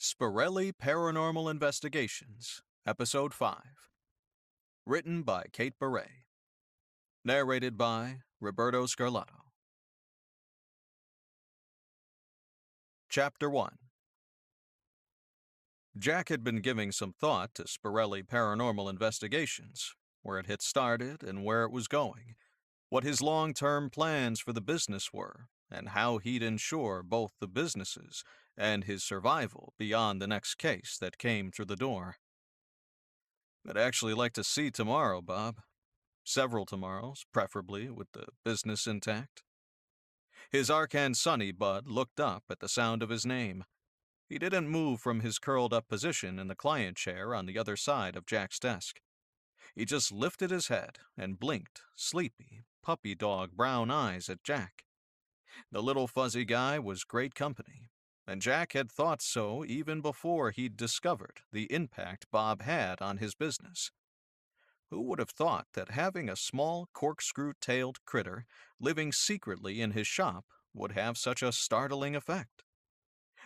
Spirelli Paranormal Investigations, Episode 5. Written by Kate Beret. Narrated by Roberto Scarlato. Chapter 1. Jack had been giving some thought to Spirelli Paranormal Investigations, where it had started and where it was going, what his long-term plans for the business were, and how he'd ensure both the businesses and his survival beyond the next case that came through the door. I'd actually like to see tomorrow, Bob. Several tomorrows, preferably with the business intact. His Arcan Sonny Bud looked up at the sound of his name. He didn't move from his curled-up position in the client chair on the other side of Jack's desk. He just lifted his head and blinked sleepy, puppy dog brown eyes at Jack. The little fuzzy guy was great company, and Jack had thought so even before he'd discovered the impact Bob had on his business. Who would have thought that having a small corkscrew-tailed critter living secretly in his shop would have such a startling effect?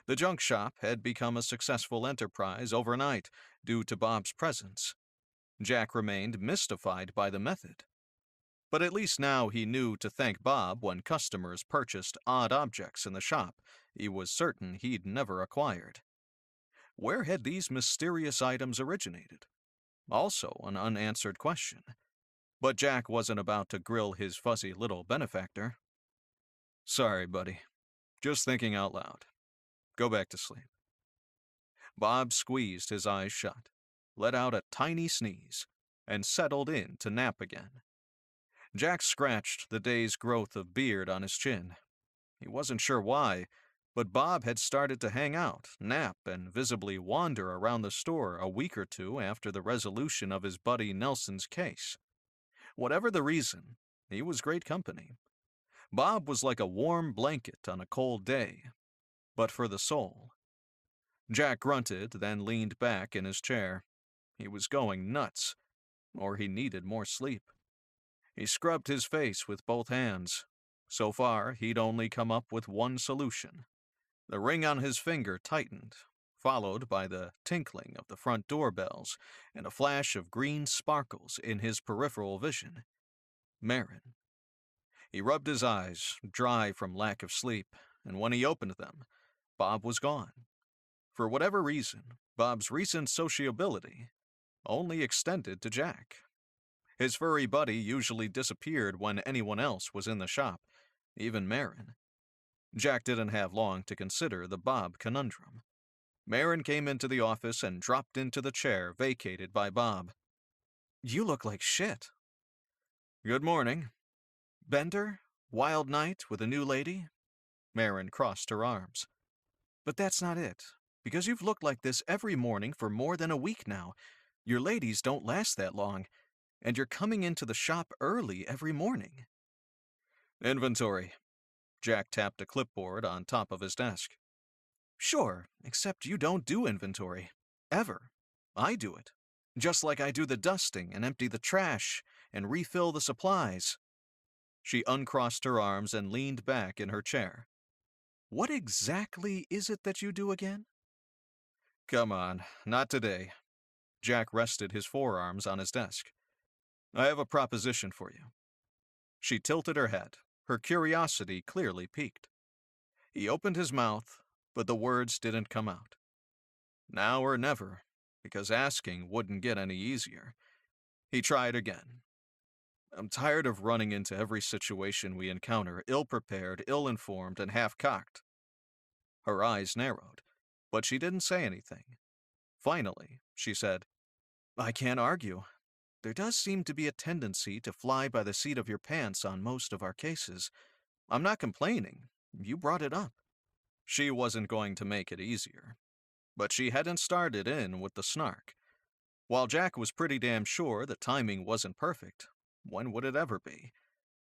The junk shop had become a successful enterprise overnight due to Bob's presence. Jack remained mystified by the method. But at least now he knew to thank Bob when customers purchased odd objects in the shop he was certain he'd never acquired. Where had these mysterious items originated? Also an unanswered question. But Jack wasn't about to grill his fuzzy little benefactor. "Sorry, buddy. Just thinking out loud. Go back to sleep." Bob squeezed his eyes shut, let out a tiny sneeze, and settled in to nap again. Jack scratched the day's growth of beard on his chin. He wasn't sure why, but Bob had started to hang out, nap, and visibly wander around the store a week or two after the resolution of his buddy Nelson's case. Whatever the reason, he was great company. Bob was like a warm blanket on a cold day, but for the soul. Jack grunted, then leaned back in his chair. He was going nuts, or he needed more sleep. He scrubbed his face with both hands. So far, he'd only come up with one solution. The ring on his finger tightened, followed by the tinkling of the front door bells and a flash of green sparkles in his peripheral vision. Marin. He rubbed his eyes, dry from lack of sleep, and when he opened them, Bob was gone. For whatever reason, Bob's recent sociability only extended to Jack. His furry buddy usually disappeared when anyone else was in the shop, even Marin. Jack didn't have long to consider the Bob conundrum. Marin came into the office and dropped into the chair vacated by Bob. "You look like shit." "Good morning." "Bender? Wild night with a new lady?" Marin crossed her arms. "But that's not it, because you've looked like this every morning for more than a week now. Your ladies don't last that long. And you're coming into the shop early every morning." "Inventory." Jack tapped a clipboard on top of his desk. "Sure, except you don't do inventory. Ever. I do it. Just like I do the dusting and empty the trash and refill the supplies." She uncrossed her arms and leaned back in her chair. "What exactly is it that you do again?" "Come on, not today." Jack rested his forearms on his desk. "I have a proposition for you." She tilted her head, her curiosity clearly piqued. He opened his mouth, but the words didn't come out. Now or never, because asking wouldn't get any easier. He tried again. "I'm tired of running into every situation we encounter ill-prepared, ill-informed, and half-cocked." Her eyes narrowed, but she didn't say anything. Finally, she said, "I can't argue. There does seem to be a tendency to fly by the seat of your pants on most of our cases. I'm not complaining. You brought it up." She wasn't going to make it easier. But she hadn't started in with the snark. While Jack was pretty damn sure the timing wasn't perfect, when would it ever be?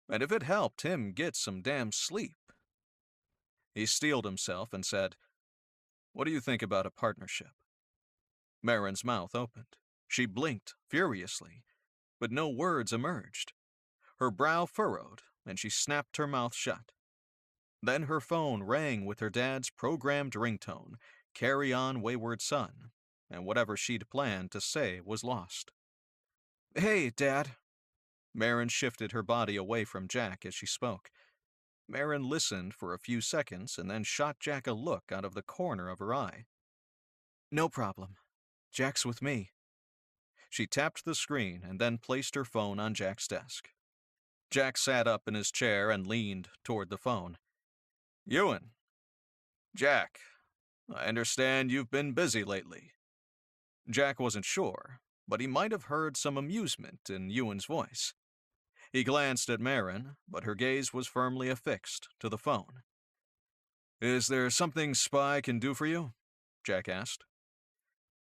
And if it helped him get some damn sleep. He steeled himself and said, "What do you think about a partnership?" Marin's mouth opened. She blinked furiously, but no words emerged. Her brow furrowed, and she snapped her mouth shut. Then her phone rang with her dad's programmed ringtone, "Carry on, wayward son," and whatever she'd planned to say was lost. "Hey, Dad." Marin shifted her body away from Jack as she spoke. Marin listened for a few seconds and then shot Jack a look out of the corner of her eye. "No problem. Jack's with me." She tapped the screen and then placed her phone on Jack's desk. Jack sat up in his chair and leaned toward the phone. "Ewan." "Jack, I understand you've been busy lately." Jack wasn't sure, but he might have heard some amusement in Ewan's voice. He glanced at Marin, but her gaze was firmly affixed to the phone. "Is there something Spy can do for you?" Jack asked.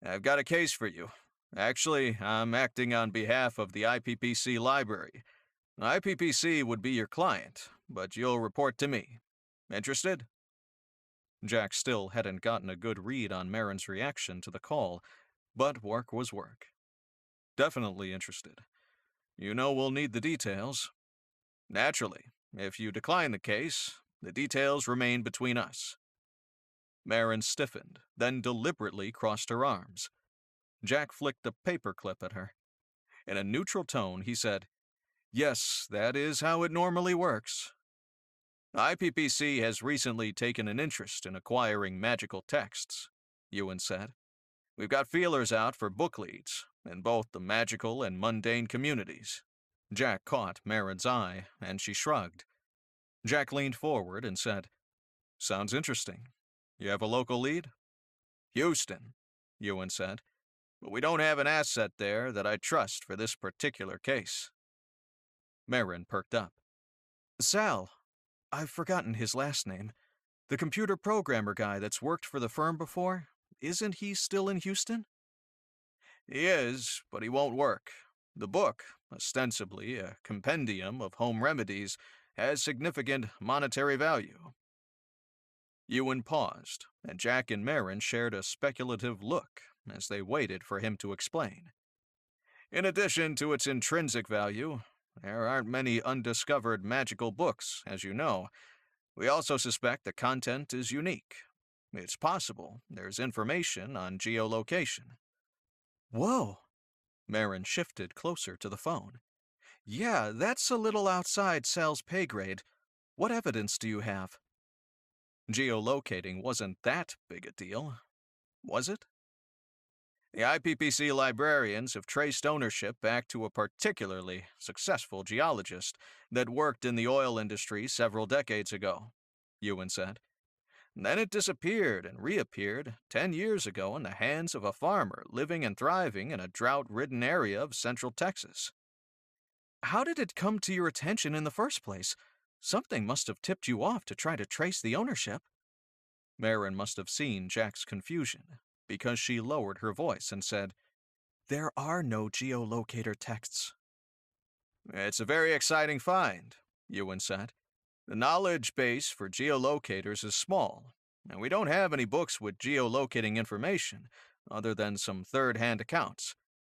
"I've got a case for you. Actually, I'm acting on behalf of the IPPC library. IPPC would be your client, but you'll report to me. Interested?" Jack still hadn't gotten a good read on Marin's reaction to the call, but work was work. "Definitely interested. You know we'll need the details." "Naturally. If you decline the case, the details remain between us." Marin stiffened, then deliberately crossed her arms. Jack flicked a paperclip at her. In a neutral tone, he said, "Yes, that is how it normally works." "IPPC has recently taken an interest in acquiring magical texts," Ewan said. "We've got feelers out for book leads in both the magical and mundane communities." Jack caught Marin's eye, and she shrugged. Jack leaned forward and said, "Sounds interesting. You have a local lead?" "Houston," Ewan said. "But we don't have an asset there that I trust for this particular case." Marin perked up. "Sal. I've forgotten his last name. The computer programmer guy that's worked for the firm before. Isn't he still in Houston?" "He is, but he won't work. The book, ostensibly a compendium of home remedies, has significant monetary value." Ewan paused, and Jack and Marin shared a speculative look as they waited for him to explain. "In addition to its intrinsic value, there aren't many undiscovered magical books, as you know. We also suspect the content is unique. It's possible there's information on geolocation." "Whoa." Marin shifted closer to the phone. "Yeah, that's a little outside Sal's pay grade. What evidence do you have?" Geolocating wasn't that big a deal, was it? The IPPC librarians have traced ownership back to a particularly successful geologist that worked in the oil industry several decades ago," Ewan said. "Then it disappeared and reappeared 10 years ago in the hands of a farmer living and thriving in a drought-ridden area of central Texas." "How did it come to your attention in the first place? Something must have tipped you off to try to trace the ownership." Marin must have seen Jack's confusion, because she lowered her voice and said, "There are no geolocator texts." "It's a very exciting find," Ewan said. "The knowledge base for geolocators is small, and we don't have any books with geolocating information, other than some third-hand accounts.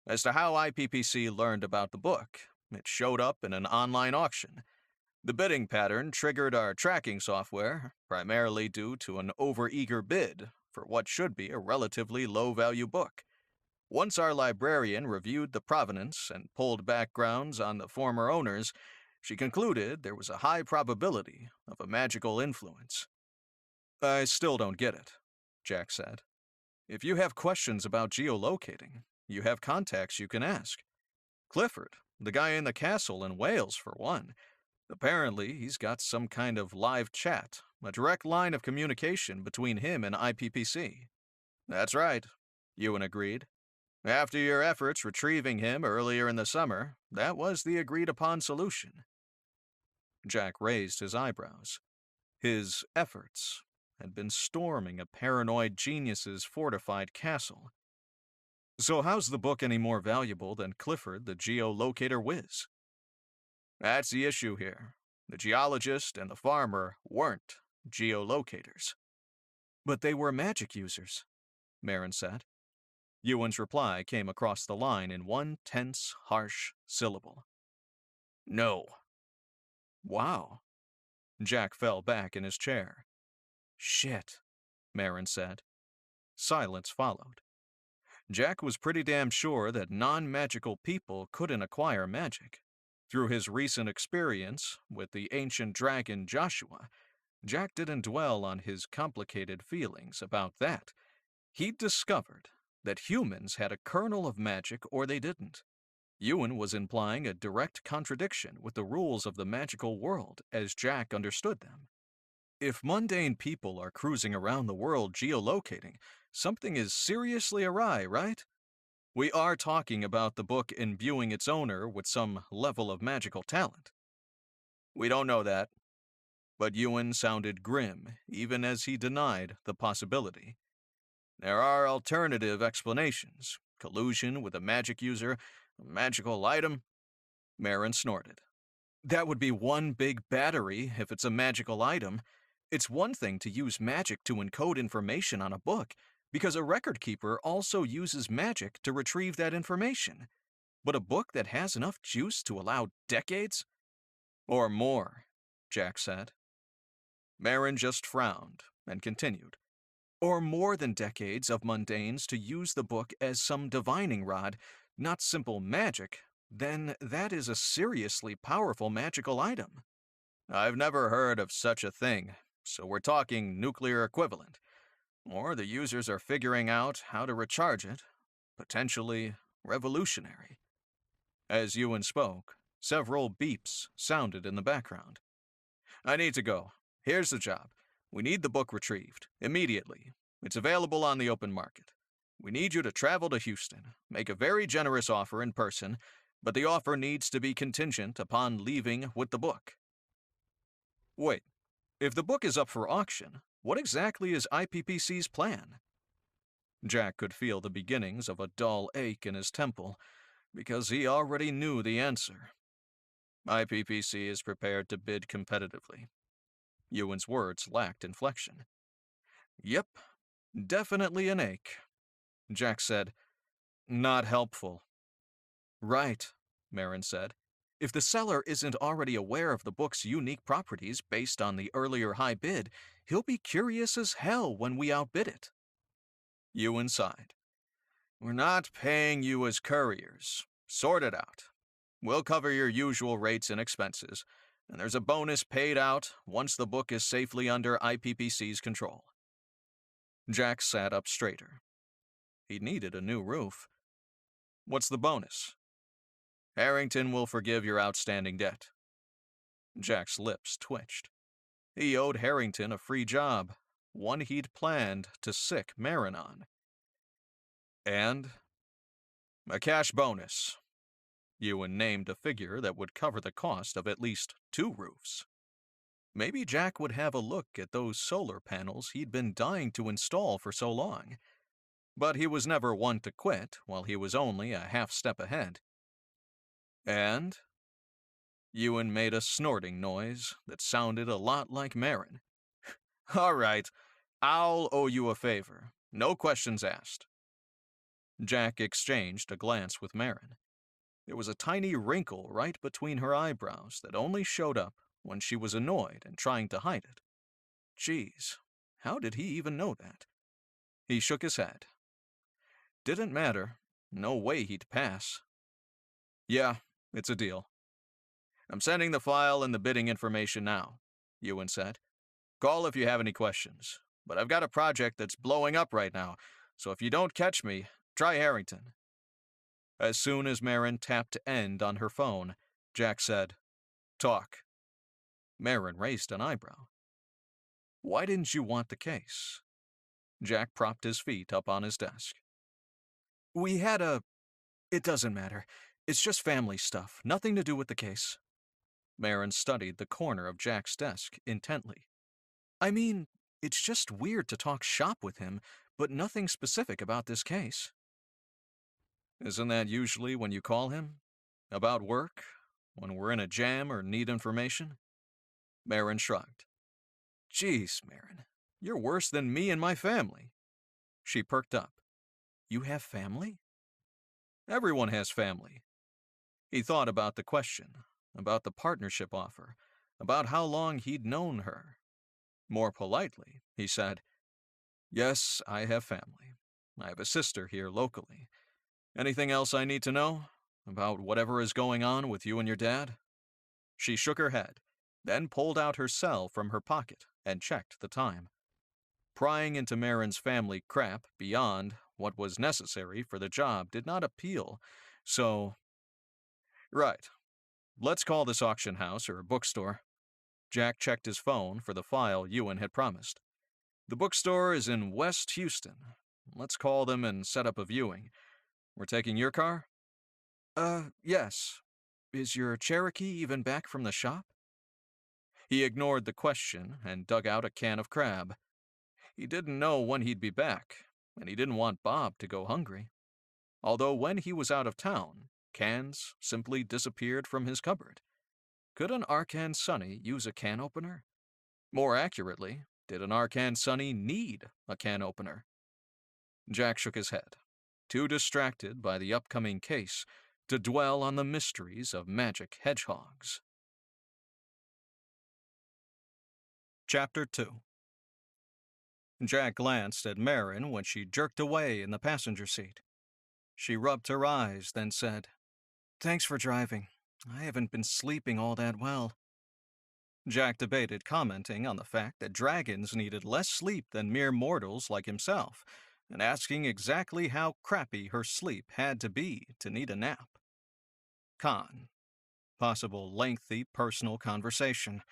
As to how IPPC learned about the book, it showed up in an online auction. The bidding pattern triggered our tracking software, primarily due to an overeager bid for what should be a relatively low-value book. Once our librarian reviewed the provenance and pulled backgrounds on the former owners, she concluded there was a high probability of a magical influence." "I still don't get it," Jack said. "If you have questions about geolocating, you have contacts you can ask. Clifford, the guy in the castle in Wales, for one. Apparently, he's got some kind of live chat, a direct line of communication between him and IPPC." "That's right," Ewan agreed. "After your efforts retrieving him earlier in the summer, that was the agreed-upon solution." Jack raised his eyebrows. His efforts had been storming a paranoid genius's fortified castle. So how's the book any more valuable than Clifford the geolocator whiz? That's the issue here. The geologist and the farmer weren't geolocators. "But they were magic users," Marin said. Ewan's reply came across the line in one tense, harsh syllable. "No." "Wow." Jack fell back in his chair. "Shit," Marin said. Silence followed. Jack was pretty damn sure that non-magical people couldn't acquire magic. Through his recent experience with the ancient dragon Joshua, Jack didn't dwell on his complicated feelings about that. He'd discovered that humans had a kernel of magic or they didn't. Ewan was implying a direct contradiction with the rules of the magical world as Jack understood them. If mundane people are cruising around the world geolocating, something is seriously awry, right? We are talking about the book imbuing its owner with some level of magical talent. We don't know that. But Ewan sounded grim, even as he denied the possibility. There are alternative explanations. Collusion with a magic user, a magical item. Marin snorted. That would be one big battery if it's a magical item. It's one thing to use magic to encode information on a book, because a record keeper also uses magic to retrieve that information. But a book that has enough juice to allow decades? Or more, Jack said. Marin just frowned and continued. Or more than decades of mundanes to use the book as some divining rod, not simple magic, then that is a seriously powerful magical item. I've never heard of such a thing, so we're talking nuclear equivalent. Or the users are figuring out how to recharge it, potentially revolutionary. As Ewan spoke, several beeps sounded in the background. I need to go. Here's the job. We need the book retrieved, immediately. It's available on the open market. We need you to travel to Houston, make a very generous offer in person, but the offer needs to be contingent upon leaving with the book. Wait, if the book is up for auction, what exactly is IPPC's plan? Jack could feel the beginnings of a dull ache in his temple, because he already knew the answer. IPPC is prepared to bid competitively. Ewan's words lacked inflection. Yep, definitely an ache. Jack said, Not helpful. Right, Marin said. If the seller isn't already aware of the book's unique properties based on the earlier high bid, he'll be curious as hell when we outbid it. Ewan sighed. We're not paying you as couriers. Sort it out. We'll cover your usual rates and expenses, and there's a bonus paid out once the book is safely under IPPC's control. Jack sat up straighter. He needed a new roof. What's the bonus? Harrington will forgive your outstanding debt. Jack's lips twitched. He owed Harrington a free job, one he'd planned to sick Marin on. And? A cash bonus. Ewan named a figure that would cover the cost of at least 2 roofs. Maybe Jack would have a look at those solar panels he'd been dying to install for so long. But he was never one to quit while he was only a half step ahead. And? Ewan made a snorting noise that sounded a lot like Marin. All right, I'll owe you a favor. No questions asked. Jack exchanged a glance with Marin. There was a tiny wrinkle right between her eyebrows that only showed up when she was annoyed and trying to hide it. Geez, how did he even know that? He shook his head. Didn't matter. No way he'd pass. Yeah, it's a deal. I'm sending the file and the bidding information now, Ewan said. Call if you have any questions. But I've got a project that's blowing up right now, so if you don't catch me, try Harrington. As soon as Marin tapped end on her phone, Jack said, Talk. Marin raised an eyebrow. Why didn't you want the case? Jack propped his feet up on his desk. It doesn't matter. It's just family stuff, nothing to do with the case. Marin studied the corner of Jack's desk intently. I mean, it's just weird to talk shop with him, but nothing specific about this case. Isn't that usually when you call him? About work? When we're in a jam or need information? Marin shrugged. Jeez, Marin, you're worse than me and my family. She perked up. You have family? Everyone has family. He thought about the question, about the partnership offer, about how long he'd known her. More politely, he said, Yes, I have family. I have a sister here locally. Anything else I need to know? About whatever is going on with you and your dad?" She shook her head, then pulled out her cell from her pocket and checked the time. Prying into Marin's family crap beyond what was necessary for the job did not appeal, so... Right. Let's call this auction house or bookstore. Jack checked his phone for the file Ewan had promised. The bookstore is in West Houston. Let's call them and set up a viewing. We're taking your car? Yes. Is your Cherokee even back from the shop? He ignored the question and dug out a can of crab. He didn't know when he'd be back, and he didn't want Bob to go hungry. Although when he was out of town, cans simply disappeared from his cupboard. Could an Arcan Sonny use a can opener? More accurately, did an Arcan Sonny need a can opener? Jack shook his head, too distracted by the upcoming case to dwell on the mysteries of magic hedgehogs. Chapter 2. Jack glanced at Marin when she jerked away in the passenger seat. She rubbed her eyes, then said, "Thanks for driving. I haven't been sleeping all that well." Jack debated commenting on the fact that dragons needed less sleep than mere mortals like himself, and asking exactly how crappy her sleep had to be to need a nap. Con: possible lengthy personal conversation.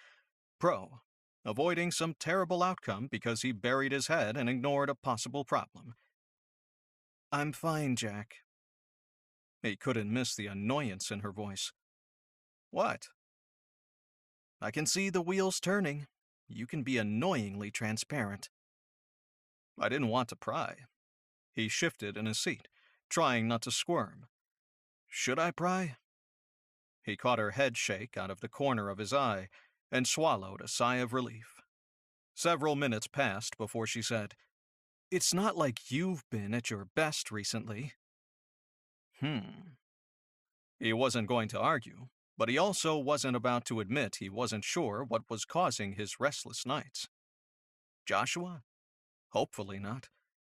Pro: avoiding some terrible outcome because he buried his head and ignored a possible problem. "I'm fine, Jack." He couldn't miss the annoyance in her voice. "What?" "I can see the wheels turning. You can be annoyingly transparent." I didn't want to pry. He shifted in his seat, trying not to squirm. "Should I pry?" He caught her head shake out of the corner of his eye and swallowed a sigh of relief. Several minutes passed before she said, "It's not like you've been at your best recently." He wasn't going to argue, but he also wasn't about to admit he wasn't sure what was causing his restless nights. Joshua? Hopefully not,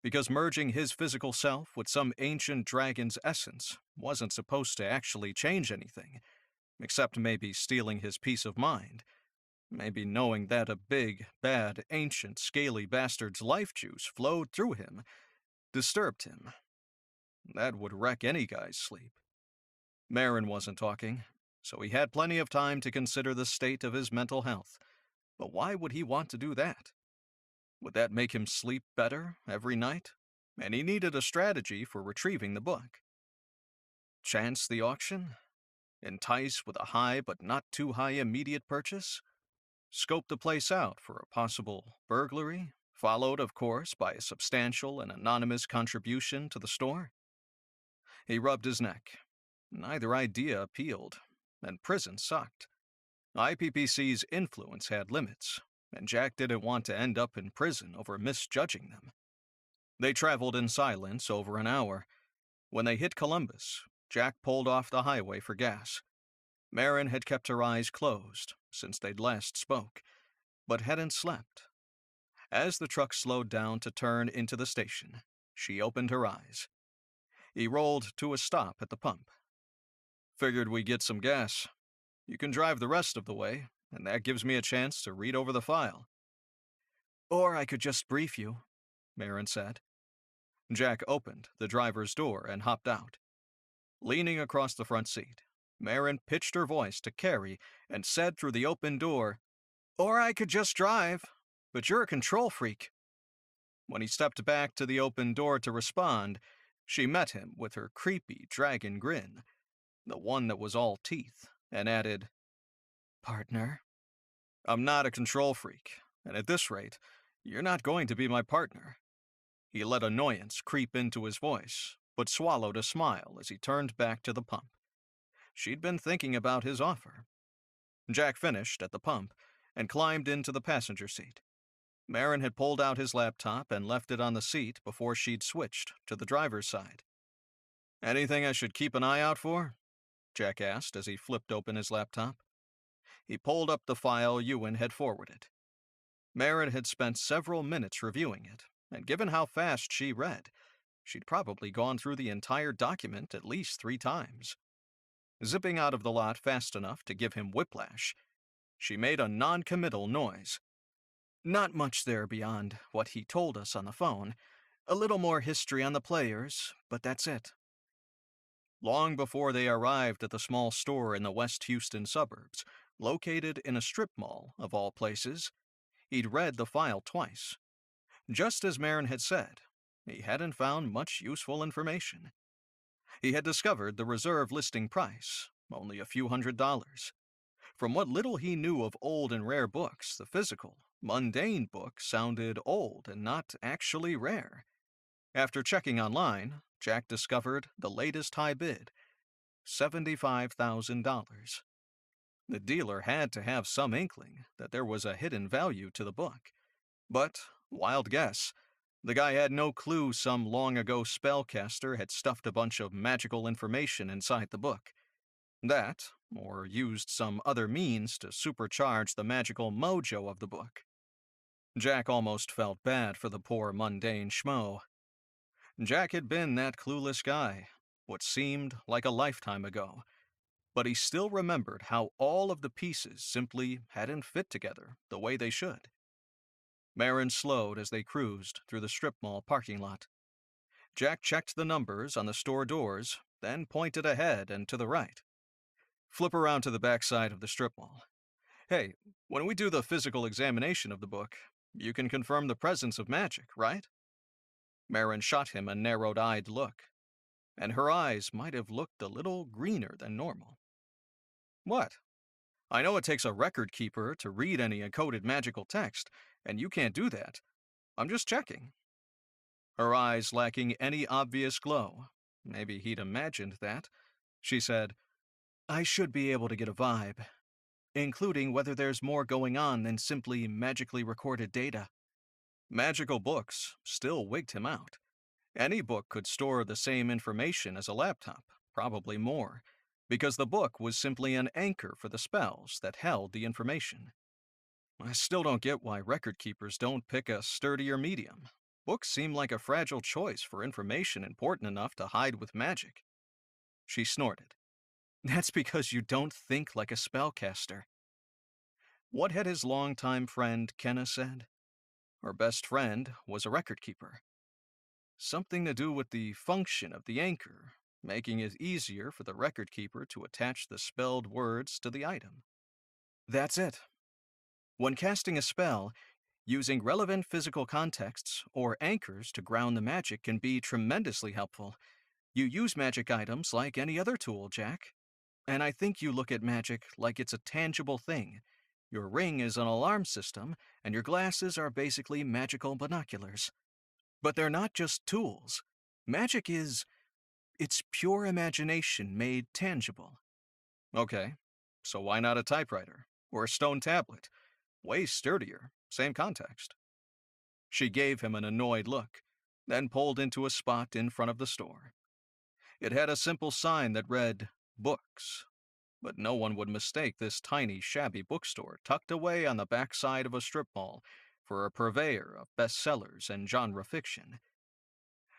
because merging his physical self with some ancient dragon's essence wasn't supposed to actually change anything, except maybe stealing his peace of mind, maybe knowing that a big, bad, ancient, scaly bastard's life juice flowed through him, disturbed him. That would wreck any guy's sleep. Marin wasn't talking, so he had plenty of time to consider the state of his mental health. But why would he want to do that? Would that make him sleep better every night? And he needed a strategy for retrieving the book. Chance the auction? Entice with a high but not too high immediate purchase? Scope the place out for a possible burglary, followed, of course, by a substantial and anonymous contribution to the store? He rubbed his neck. Neither idea appealed, and prison sucked. IPPC's influence had limits, and Jack didn't want to end up in prison over misjudging them. They traveled in silence over an hour. When they hit Columbus, Jack pulled off the highway for gas. Marin had kept her eyes closed since they'd last spoke, but hadn't slept. As the truck slowed down to turn into the station, she opened her eyes. He rolled to a stop at the pump. "Figured we'd get some gas. You can drive the rest of the way, and that gives me a chance to read over the file." "Or I could just brief you," Marin said. Jack opened the driver's door and hopped out. Leaning across the front seat, Marin pitched her voice to Carrie and said through the open door, "Or I could just drive, but you're a control freak." When he stepped back to the open door to respond, she met him with her creepy dragon grin, the one that was all teeth, and added, "Partner?" "I'm not a control freak, and at this rate, you're not going to be my partner." He let annoyance creep into his voice, but swallowed a smile as he turned back to the pump. She'd been thinking about his offer. Jack finished at the pump and climbed into the passenger seat. Marin had pulled out his laptop and left it on the seat before she'd switched to the driver's side. "Anything I should keep an eye out for?" Jack asked as he flipped open his laptop. He pulled up the file Ewan had forwarded. Marin had spent several minutes reviewing it, and given how fast she read, she'd probably gone through the entire document at least 3 times. Zipping out of the lot fast enough to give him whiplash, she made a non-committal noise. Not much there beyond what he told us on the phone. A little more history on the players, but that's it. Long before they arrived at the small store in the West Houston suburbs, located in a strip mall, of all places, he'd read the file twice. Just as Marin had said, he hadn't found much useful information. He had discovered the reserve listing price, only a few $100s. From what little he knew of old and rare books, the physical, mundane book sounded old and not actually rare. After checking online, Jack discovered the latest high bid, $75,000. The dealer had to have some inkling that there was a hidden value to the book. But, wild guess, the guy had no clue some long-ago spellcaster had stuffed a bunch of magical information inside the book. That, or used some other means to supercharge the magical mojo of the book. Jack almost felt bad for the poor mundane schmo. Jack had been that clueless guy, what seemed like a lifetime ago, but he still remembered how all of the pieces simply hadn't fit together the way they should. Marin slowed as they cruised through the strip mall parking lot. Jack checked the numbers on the store doors, then pointed ahead and to the right. Flip around to the back side of the strip mall. Hey, when we do the physical examination of the book, you can confirm the presence of magic, right? Marin shot him a narrowed-eyed look, and her eyes might have looked a little greener than normal. What? I know it takes a record keeper to read any encoded magical text, and you can't do that. I'm just checking. Her eyes lacking any obvious glow. Maybe he'd imagined that. She said, I should be able to get a vibe, including whether there's more going on than simply magically recorded data. Magical books still wigged him out. Any book could store the same information as a laptop, probably more, because the book was simply an anchor for the spells that held the information. I still don't get why record keepers don't pick a sturdier medium. Books seem like a fragile choice for information important enough to hide with magic. She snorted. That's because you don't think like a spellcaster. What had his longtime friend Kenna said? Her best friend was a record keeper. Something to do with the function of the anchor, making it easier for the record keeper to attach the spelled words to the item. That's it. When casting a spell, using relevant physical contexts or anchors to ground the magic can be tremendously helpful. You use magic items like any other tool, Jack. And I think you look at magic like it's a tangible thing. Your ring is an alarm system, and your glasses are basically magical binoculars. But they're not just tools. Magic it's pure imagination made tangible. Okay, so why not a typewriter? Or a stone tablet? Way sturdier, same context. She gave him an annoyed look, then pulled into a spot in front of the store. It had a simple sign that read, Books. But no one would mistake this tiny, shabby bookstore tucked away on the backside of a strip mall for a purveyor of bestsellers and genre fiction.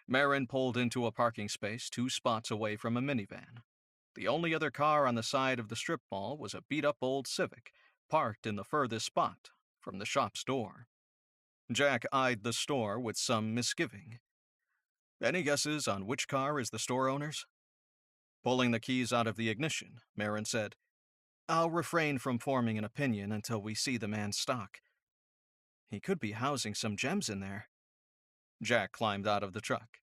Marin pulled into a parking space 2 spots away from a minivan. The only other car on the side of the strip mall was a beat-up old Civic, parked in the furthest spot from the shop's door. Jack eyed the store with some misgiving. Any guesses on which car is the store owner's? Pulling the keys out of the ignition, Marin said, I'll refrain from forming an opinion until we see the man's stock. He could be housing some gems in there. Jack climbed out of the truck.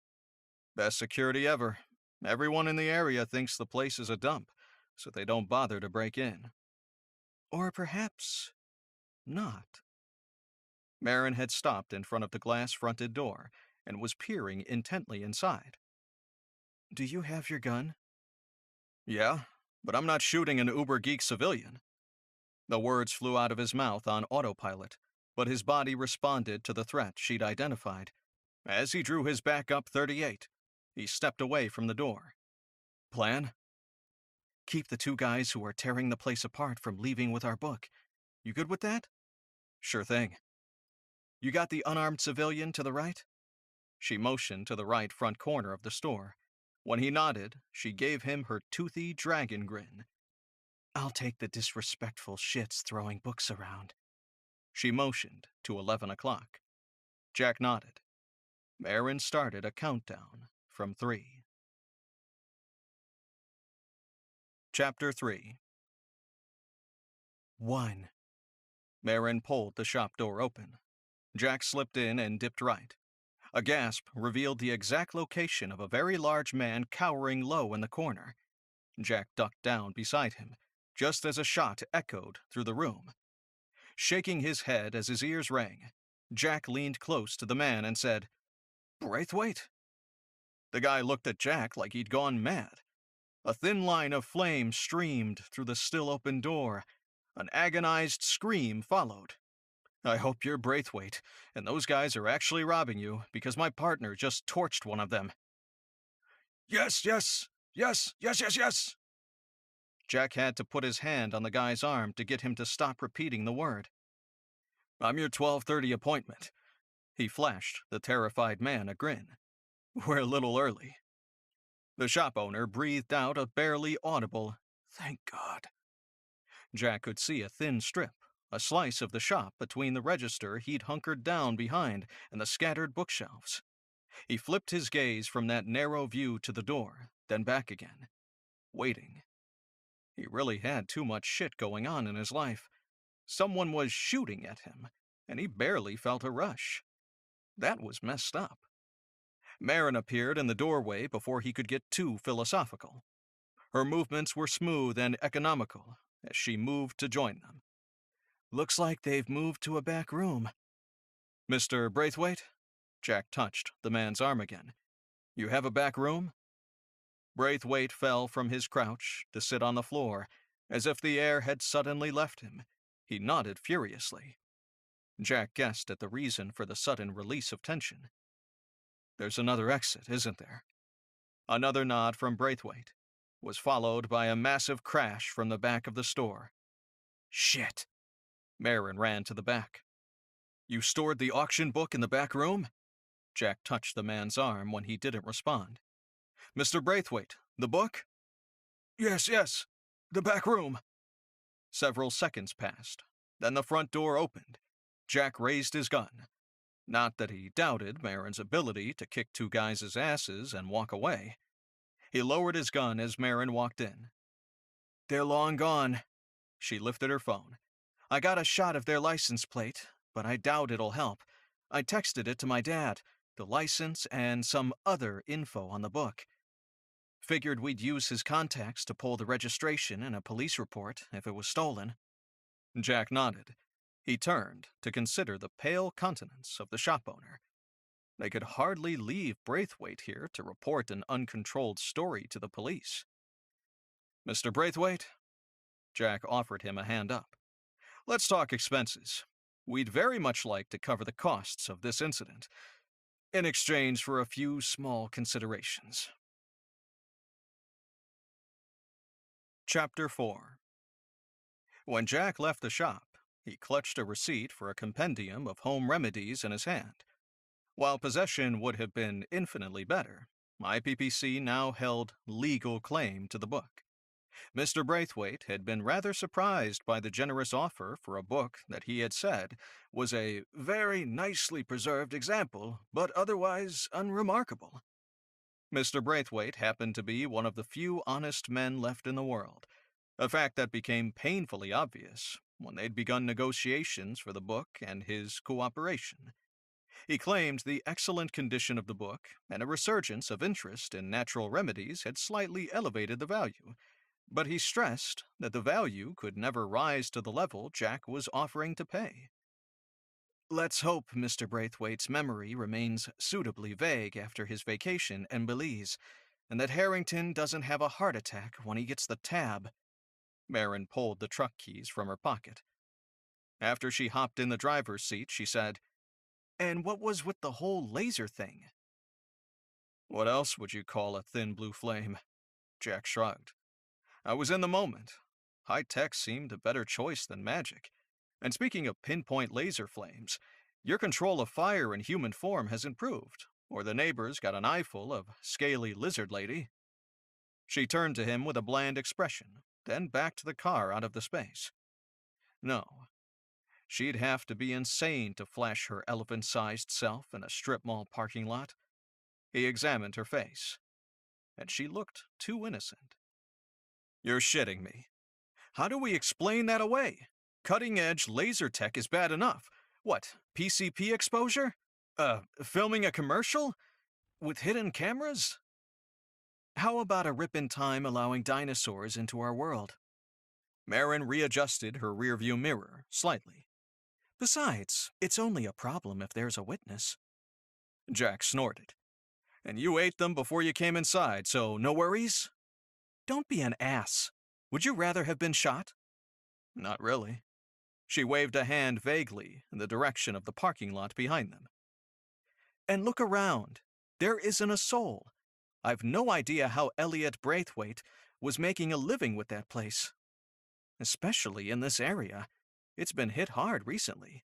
Best security ever. Everyone in the area thinks the place is a dump, so they don't bother to break in. Or perhaps not. Marin had stopped in front of the glass-fronted door and was peering intently inside. Do you have your gun? Yeah, but I'm not shooting an uber-geek civilian. The words flew out of his mouth on autopilot, but his body responded to the threat she'd identified. As he drew his backup .38, he stepped away from the door. Plan? Keep the 2 guys who are tearing the place apart from leaving with our book. You good with that? Sure thing. You got the unarmed civilian to the right? She motioned to the right front corner of the store. When he nodded, she gave him her toothy dragon grin. "I'll take the disrespectful shits throwing books around." She motioned to 11 o'clock. Jack nodded. Marin started a countdown from 3. Chapter 3. 1. Marin pulled the shop door open. Jack slipped in and dipped right. A gasp revealed the exact location of a very large man cowering low in the corner. Jack ducked down beside him, just as a shot echoed through the room. Shaking his head as his ears rang, Jack leaned close to the man and said, "Braithwaite?" The guy looked at Jack like he'd gone mad. A thin line of flame streamed through the still-open door. An agonized scream followed. "I hope you're Braithwaite, and those guys are actually robbing you, because my partner just torched one of them." "Yes, yes, yes, yes, yes, yes." Jack had to put his hand on the guy's arm to get him to stop repeating the word. "I'm your 12:30 appointment." He flashed the terrified man a grin. "We're a little early." The shop owner breathed out a barely audible, "Thank God." Jack could see a thin strip, a slice of the shop between the register he'd hunkered down behind and the scattered bookshelves. He flipped his gaze from that narrow view to the door, then back again, waiting. He really had too much shit going on in his life. Someone was shooting at him, and he barely felt a rush. That was messed up. Marin appeared in the doorway before he could get too philosophical. Her movements were smooth and economical as she moved to join them. "Looks like they've moved to a back room." "Mr. Braithwaite?" Jack touched the man's arm again. "You have a back room?" Braithwaite fell from his crouch to sit on the floor, as if the air had suddenly left him. He nodded furiously. Jack guessed at the reason for the sudden release of tension. "There's another exit, isn't there?" Another nod from Braithwaite was followed by a massive crash from the back of the store. "Shit!" Marin ran to the back. "You stored the auction book in the back room?" Jack touched the man's arm when he didn't respond. "Mr. Braithwaite, the book?" "Yes, yes, the back room." Several seconds passed. Then the front door opened. Jack raised his gun. Not that he doubted Marin's ability to kick two guys' asses and walk away. He lowered his gun as Marin walked in. "They're long gone." She lifted her phone. "I got a shot of their license plate, but I doubt it'll help. I texted it to my dad, the license and some other info on the book. Figured we'd use his contacts to pull the registration in a police report if it was stolen." Jack nodded. He turned to consider the pale countenance of the shop owner. They could hardly leave Braithwaite here to report an uncontrolled story to the police. "Mr. Braithwaite?" Jack offered him a hand up. "Let's talk expenses. We'd very much like to cover the costs of this incident, in exchange for a few small considerations." Chapter 4. When Jack left the shop, he clutched a receipt for a compendium of home remedies in his hand. While possession would have been infinitely better, IPPC now held legal claim to the book. Mr. Braithwaite had been rather surprised by the generous offer for a book that he had said was a very nicely preserved example, but otherwise unremarkable. Mr. Braithwaite happened to be one of the few honest men left in the world, a fact that became painfully obvious when they'd begun negotiations for the book and his cooperation. He claimed the excellent condition of the book and a resurgence of interest in natural remedies had slightly elevated the value, but he stressed that the value could never rise to the level Jack was offering to pay. "Let's hope Mr. Braithwaite's memory remains suitably vague after his vacation in Belize, and that Harrington doesn't have a heart attack when he gets the tab." Marin pulled the truck keys from her pocket. After she hopped in the driver's seat, she said, "And what was with the whole laser thing?" "What else would you call a thin blue flame?" Jack shrugged. "I was in the moment. High-tech seemed a better choice than magic. And speaking of pinpoint laser flames, your control of fire in human form has improved, Or the neighbors got an eyeful of scaly lizard lady. She turned to him with a bland expression, then back to the car out of the space. No, she'd have to be insane to flash her elephant-sized self in a strip mall parking lot. He examined her face, and she looked too innocent. You're shitting me. How do we explain that away? Cutting-edge laser tech is bad enough. What, PCP exposure? Filming a commercial? With hidden cameras? How about a rip in time allowing dinosaurs into our world? Marin readjusted her rearview mirror slightly. Besides, it's only a problem if there's a witness. Jack snorted. And you ate them before you came inside, so no worries? Don't be an ass. Would you rather have been shot? Not really. She waved a hand vaguely in the direction of the parking lot behind them. And look around. There isn't a soul. I've no idea how Elliot Braithwaite was making a living with that place. Especially in this area. It's been hit hard recently.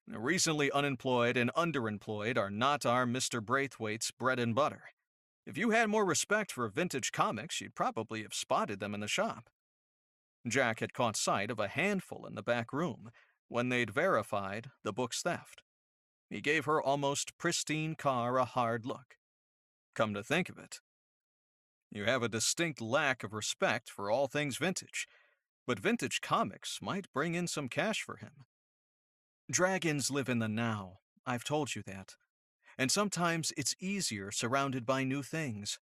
Recently unemployed and underemployed are not our Mr. Braithwaite's bread and butter. If you had more respect for vintage comics, you'd probably have spotted them in the shop. Jack had caught sight of a handful in the back room when they'd verified the book's theft. He gave her almost pristine car a hard look. Come to think of it, you have a distinct lack of respect for all things vintage, but vintage comics might bring in some cash for him. Dragons live in the now, I've told you that, and sometimes it's easier surrounded by new things.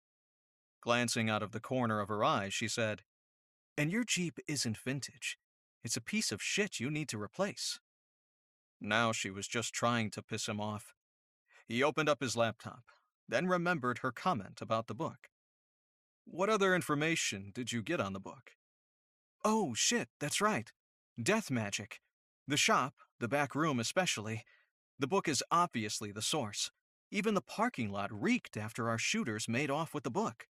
Glancing out of the corner of her eye, she said, And your Jeep isn't vintage. It's a piece of shit you need to replace. Now she was just trying to piss him off. He opened up his laptop, then remembered her comment about the book. What other information did you get on the book? Oh, shit, that's right. Death magic. The shop, the back room especially. The book is obviously the source. Even the parking lot reeked after our shooters made off with the book.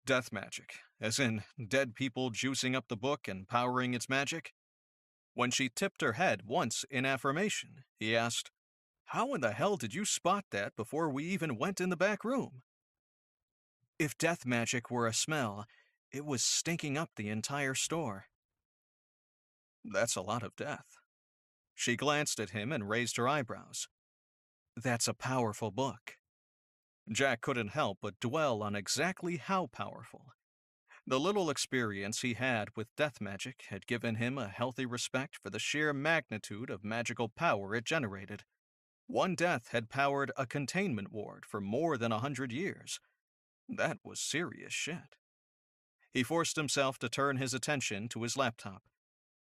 Death magic, as in dead people juicing up the book and powering its magic? When she tipped her head once in affirmation, he asked, How in the hell did you spot that before we even went in the back room? If death magic were a smell, it was stinking up the entire store. That's a lot of death. She glanced at him and raised her eyebrows. That's a powerful book. Jack couldn't help but dwell on exactly how powerful. The little experience he had with death magic had given him a healthy respect for the sheer magnitude of magical power it generated. One death had powered a containment ward for more than 100 years. That was serious shit. He forced himself to turn his attention to his laptop.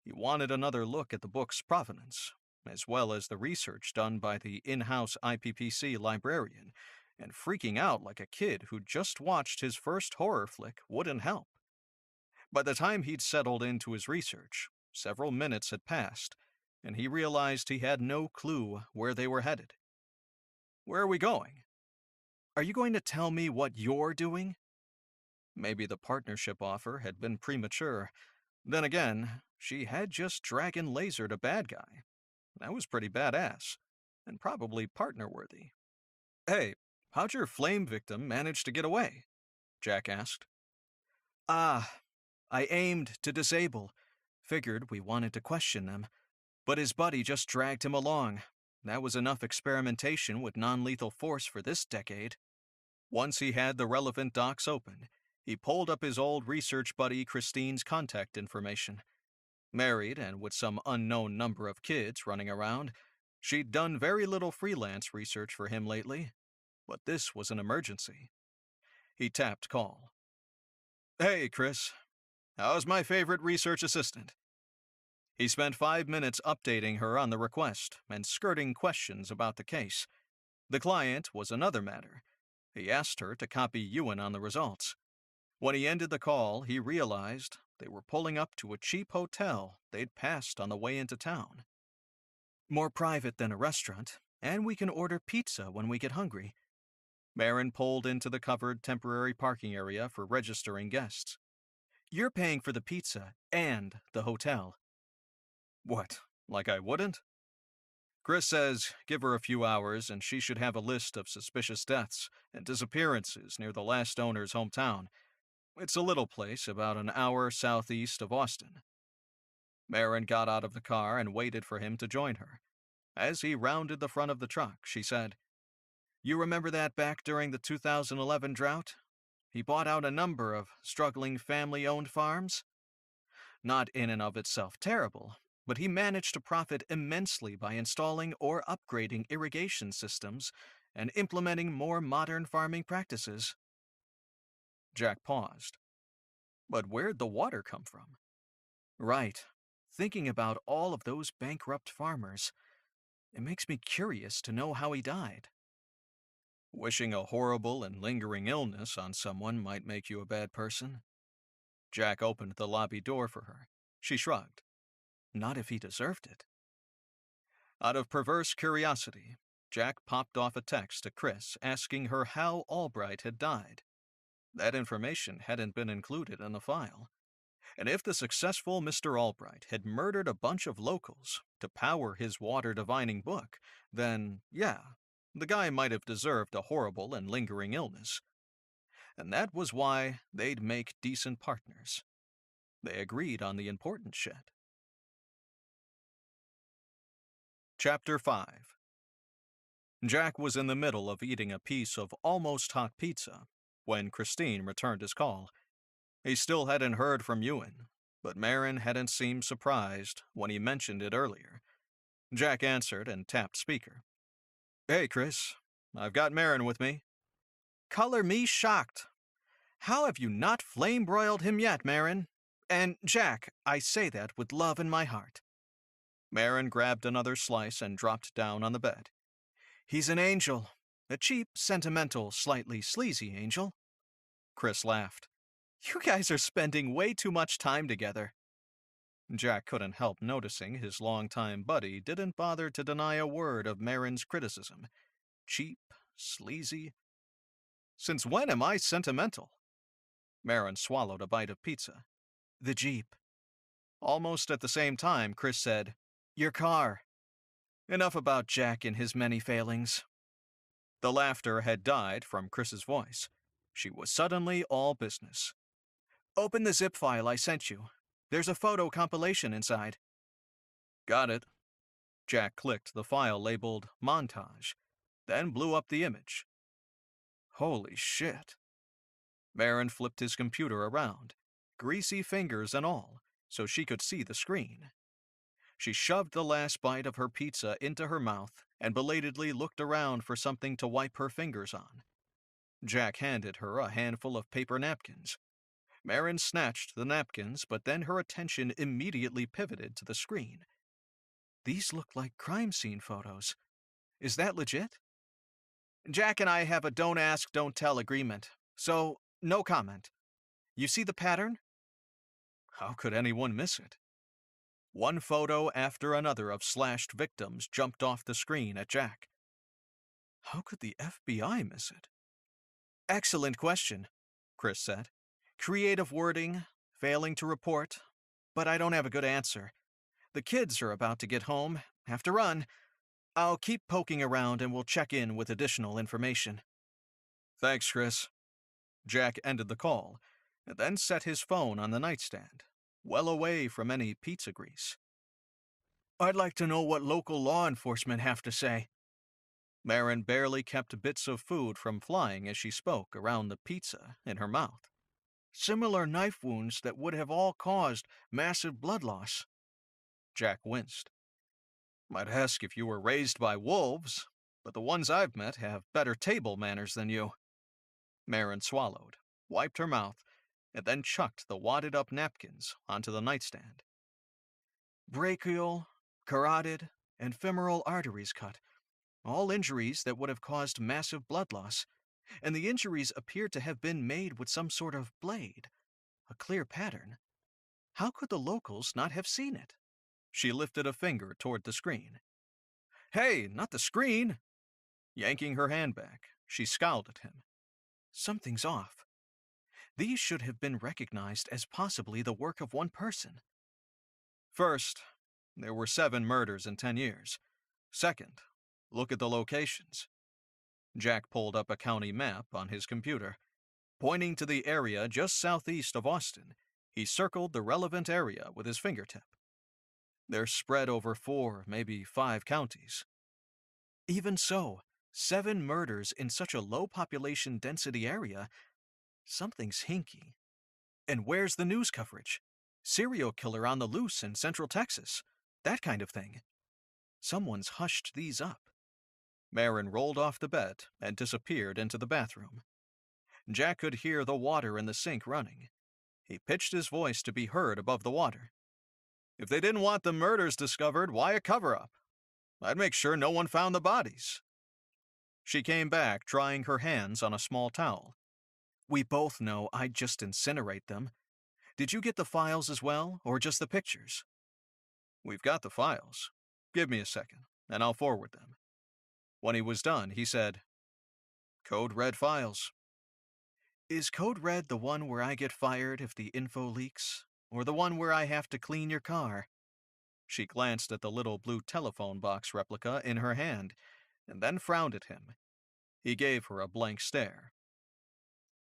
He wanted another look at the book's provenance, as well as the research done by the in-house IPPC librarian, and freaking out like a kid who just watched his first horror flick wouldn't help. By the time he'd settled into his research, several minutes had passed, and he realized he had no clue where they were headed. Where are we going? Are you going to tell me what you're doing? Maybe the partnership offer had been premature. Then again, she had just dragon lasered a bad guy. That was pretty badass, and probably partner-worthy. Hey, how'd your flame victim manage to get away? Jack asked. I aimed to disable. Figured we wanted to question them. But his buddy just dragged him along. That was enough experimentation with non-lethal force for this decade. Once he had the relevant docs open, he pulled up his old research buddy Christine's contact information. Married and with some unknown number of kids running around, she'd done very little freelance research for him lately. But this was an emergency. He tapped call. Hey, Chris. How's my favorite research assistant? He spent 5 minutes updating her on the request and skirting questions about the case. The client was another matter. He asked her to copy Ewan on the results. When he ended the call, he realized they were pulling up to a cheap hotel they'd passed on the way into town. More private than a restaurant, and we can order pizza when we get hungry. Marin pulled into the covered temporary parking area for registering guests. You're paying for the pizza and the hotel. What, like I wouldn't? Chris says give her a few hours and she should have a list of suspicious deaths and disappearances near the last owner's hometown. It's a little place about an hour southeast of Austin. Marin got out of the car and waited for him to join her. As he rounded the front of the truck, she said, "You remember that back during the 2011 drought? He bought out a number of struggling family-owned farms? Not in and of itself terrible, but he managed to profit immensely by installing or upgrading irrigation systems and implementing more modern farming practices." Jack paused. But where'd the water come from? Right. Thinking about all of those bankrupt farmers, it makes me curious to know how he died. Wishing a horrible and lingering illness on someone might make you a bad person. Jack opened the lobby door for her. She shrugged. Not if he deserved it. Out of perverse curiosity, Jack popped off a text to Chris asking her how Albright had died. That information hadn't been included in the file. And if the successful Mr. Albright had murdered a bunch of locals to power his water divining book, then, yeah, the guy might have deserved a horrible and lingering illness. And that was why they'd make decent partners. They agreed on the important shit. Chapter 5. Jack was in the middle of eating a piece of almost hot pizza when Christine returned his call. He still hadn't heard from Ewan, but Marin hadn't seemed surprised when he mentioned it earlier. Jack answered and tapped speaker. "Hey, Chris. I've got Marin with me." "Color me shocked. How have you not flame-broiled him yet, Marin? And, Jack, I say that with love in my heart." Marin grabbed another slice and dropped down on the bed. "He's an angel. A cheap, sentimental, slightly sleazy angel." Chris laughed. "You guys are spending way too much time together." Jack couldn't help noticing his longtime buddy didn't bother to deny a word of Marin's criticism. Cheap, sleazy. Since when am I sentimental? Marin swallowed a bite of pizza. "The Jeep." Almost at the same time, Chris said, "Your car." Enough about Jack and his many failings. The laughter had died from Chris's voice. She was suddenly all business. "Open the zip file I sent you. There's a photo compilation inside." "Got it." Jack clicked the file labeled Montage, then blew up the image. Holy shit. Marin flipped his computer around, greasy fingers and all, so she could see the screen. She shoved the last bite of her pizza into her mouth and belatedly looked around for something to wipe her fingers on. Jack handed her a handful of paper napkins. Marin snatched the napkins, but then her attention immediately pivoted to the screen. These look like crime scene photos. Is that legit? Jack and I have a don't ask, don't tell agreement, so no comment. You see the pattern? How could anyone miss it? One photo after another of slashed victims jumped off the screen at Jack. How could the FBI miss it? Excellent question, Chris said. Creative wording, failing to report, but I don't have a good answer. The kids are about to get home, have to run. I'll keep poking around and we'll check in with additional information. Thanks, Chris. Jack ended the call, and then set his phone on the nightstand, well away from any pizza grease. I'd like to know what local law enforcement have to say. Marin barely kept bits of food from flying as she spoke around the pizza in her mouth. Similar knife wounds that would have all caused massive blood loss. Jack winced. Might ask if you were raised by wolves, but the ones I've met have better table manners than you. Marin swallowed, wiped her mouth, and then chucked the wadded-up napkins onto the nightstand. Brachial, carotid, and femoral arteries cut. All injuries that would have caused massive blood loss, and the injuries appear to have been made with some sort of blade. A clear pattern. How could the locals not have seen it? She lifted a finger toward the screen. Hey, not the screen! Yanking her hand back, she scowled at him. Something's off. These should have been recognized as possibly the work of one person. First, there were 7 murders in 10 years. Second, look at the locations. Jack pulled up a county map on his computer. Pointing to the area just southeast of Austin, he circled the relevant area with his fingertip. They're spread over 4, maybe 5 counties. Even so, 7 murders in such a low population density area, something's hinky. And where's the news coverage? Serial killer on the loose in Central Texas. That kind of thing. Someone's hushed these up. Marin rolled off the bed and disappeared into the bathroom. Jack could hear the water in the sink running. He pitched his voice to be heard above the water. If they didn't want the murders discovered, why a cover-up? I'd make sure no one found the bodies. She came back, drying her hands on a small towel. We both know I'd just incinerate them. Did you get the files as well, or just the pictures? We've got the files. Give me a second, and I'll forward them. When he was done, he said, Code Red files. Is Code Red the one where I get fired if the info leaks, or the one where I have to clean your car? She glanced at the little blue telephone box replica in her hand, and then frowned at him. He gave her a blank stare.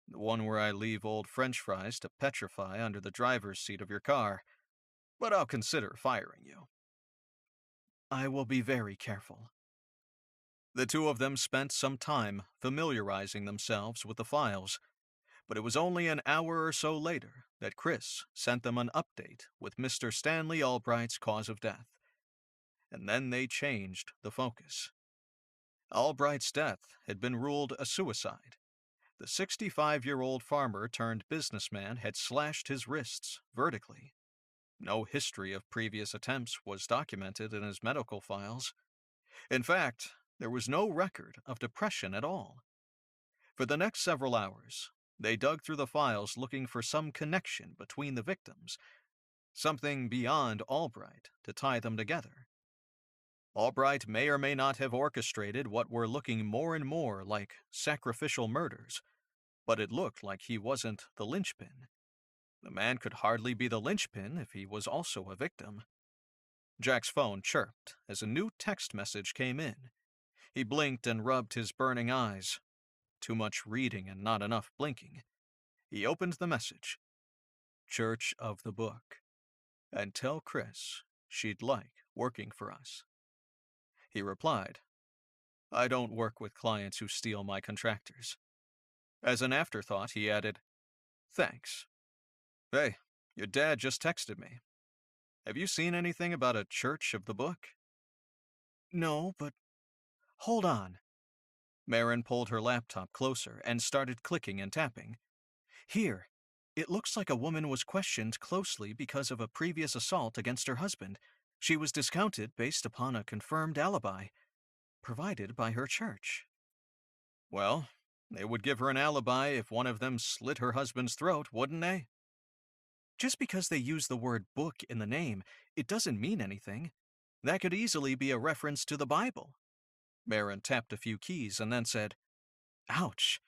The one where I leave old French fries to petrify under the driver's seat of your car, but I'll consider firing you. I will be very careful. The two of them spent some time familiarizing themselves with the files, but it was only an hour or so later that Chris sent them an update with Mr. Stanley Albright's cause of death. And then they changed the focus. Albright's death had been ruled a suicide. The 65-year-old farmer turned businessman had slashed his wrists vertically. No history of previous attempts was documented in his medical files. In fact, there was no record of depression at all. For the next several hours, they dug through the files looking for some connection between the victims, something beyond Albright to tie them together. Albright may or may not have orchestrated what were looking more and more like sacrificial murders, but it looked like he wasn't the linchpin. The man could hardly be the linchpin if he was also a victim. Jack's phone chirped as a new text message came in. He blinked and rubbed his burning eyes. Too much reading and not enough blinking. He opened the message. Church of the Book. And tell Chris she'd like working for us. He replied, I don't work with clients who steal my contractors. As an afterthought, he added, Thanks. Hey, your dad just texted me. Have you seen anything about a Church of the Book? No, but hold on. Marin pulled her laptop closer and started clicking and tapping. Here, it looks like a woman was questioned closely because of a previous assault against her husband. She was discounted based upon a confirmed alibi, provided by her church. Well, they would give her an alibi if one of them slit her husband's throat, wouldn't they? Just because they use the word book in the name, it doesn't mean anything. That could easily be a reference to the Bible. Marin tapped a few keys and then said, Ouch!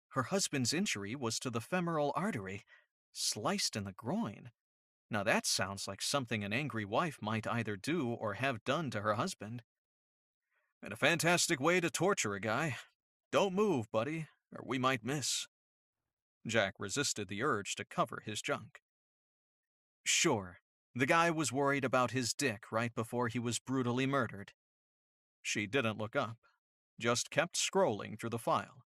Her husband's injury was to the femoral artery, sliced in the groin. Now that sounds like something an angry wife might either do or have done to her husband. And a fantastic way to torture a guy. Don't move, buddy, or we might miss. Jack resisted the urge to cover his junk. Sure, the guy was worried about his dick right before he was brutally murdered. She didn't look up, just kept scrolling through the file.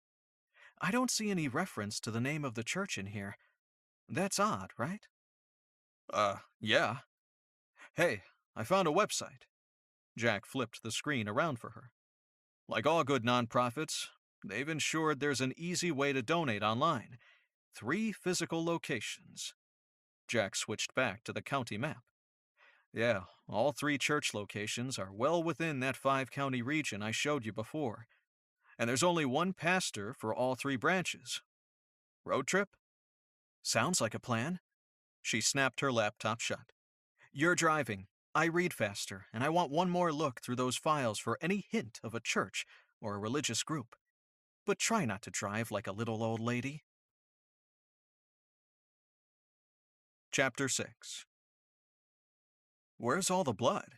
I don't see any reference to the name of the church in here. That's odd, right? Yeah. Hey, I found a website. Jack flipped the screen around for her. Like all good nonprofits, they've ensured there's an easy way to donate online. 3 physical locations. Jack switched back to the county map. Yeah, all 3 church locations are well within that 5-county region I showed you before. And there's only one pastor for all 3 branches. Road trip? Sounds like a plan. She snapped her laptop shut. You're driving. I read faster, and I want one more look through those files for any hint of a church or a religious group. But try not to drive like a little old lady. Chapter 6. Where's all the blood?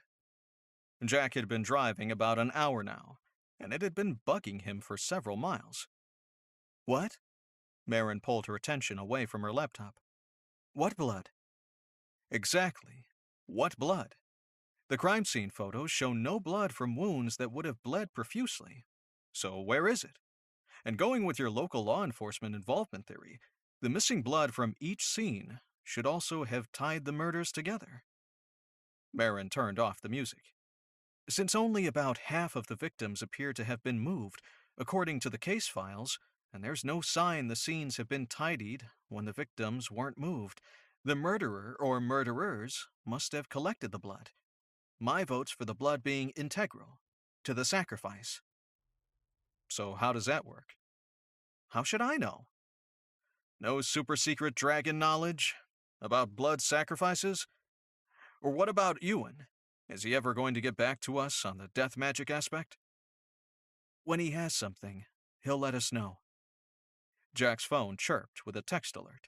Jack had been driving about an hour now, and it had been bugging him for several miles. What? Marin pulled her attention away from her laptop. What blood? Exactly. What blood? The crime scene photos show no blood from wounds that would have bled profusely. So where is it? And going with your local law enforcement involvement theory, the missing blood from each scene should also have tied the murders together. Marin turned off the music. Since only about half of the victims appear to have been moved, according to the case files, and there's no sign the scenes have been tidied when the victims weren't moved, the murderer or murderers must have collected the blood. My vote's for the blood being integral to the sacrifice. So how does that work? How should I know? No super secret dragon knowledge about blood sacrifices? Or what about Ewan? Is he ever going to get back to us on the death magic aspect? When he has something, he'll let us know. Jack's phone chirped with a text alert.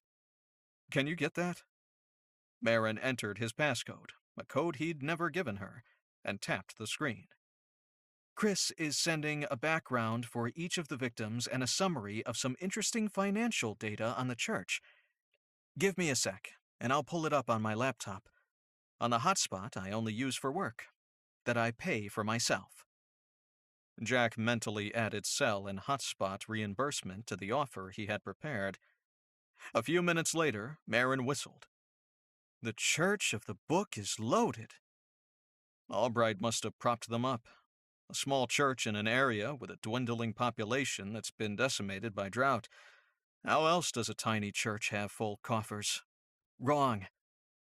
Can you get that? Marin entered his passcode, a code he'd never given her, and tapped the screen. Chris is sending a background for each of the victims and a summary of some interesting financial data on the church. Give me a sec, and I'll pull it up on my laptop. On the hotspot I only use for work, that I pay for myself. Jack mentally added cell and hotspot reimbursement to the offer he had prepared. A few minutes later, Marin whistled. The Church of the Book is loaded. Albright must have propped them up. A small church in an area with a dwindling population that's been decimated by drought. How else does a tiny church have full coffers? Wrong.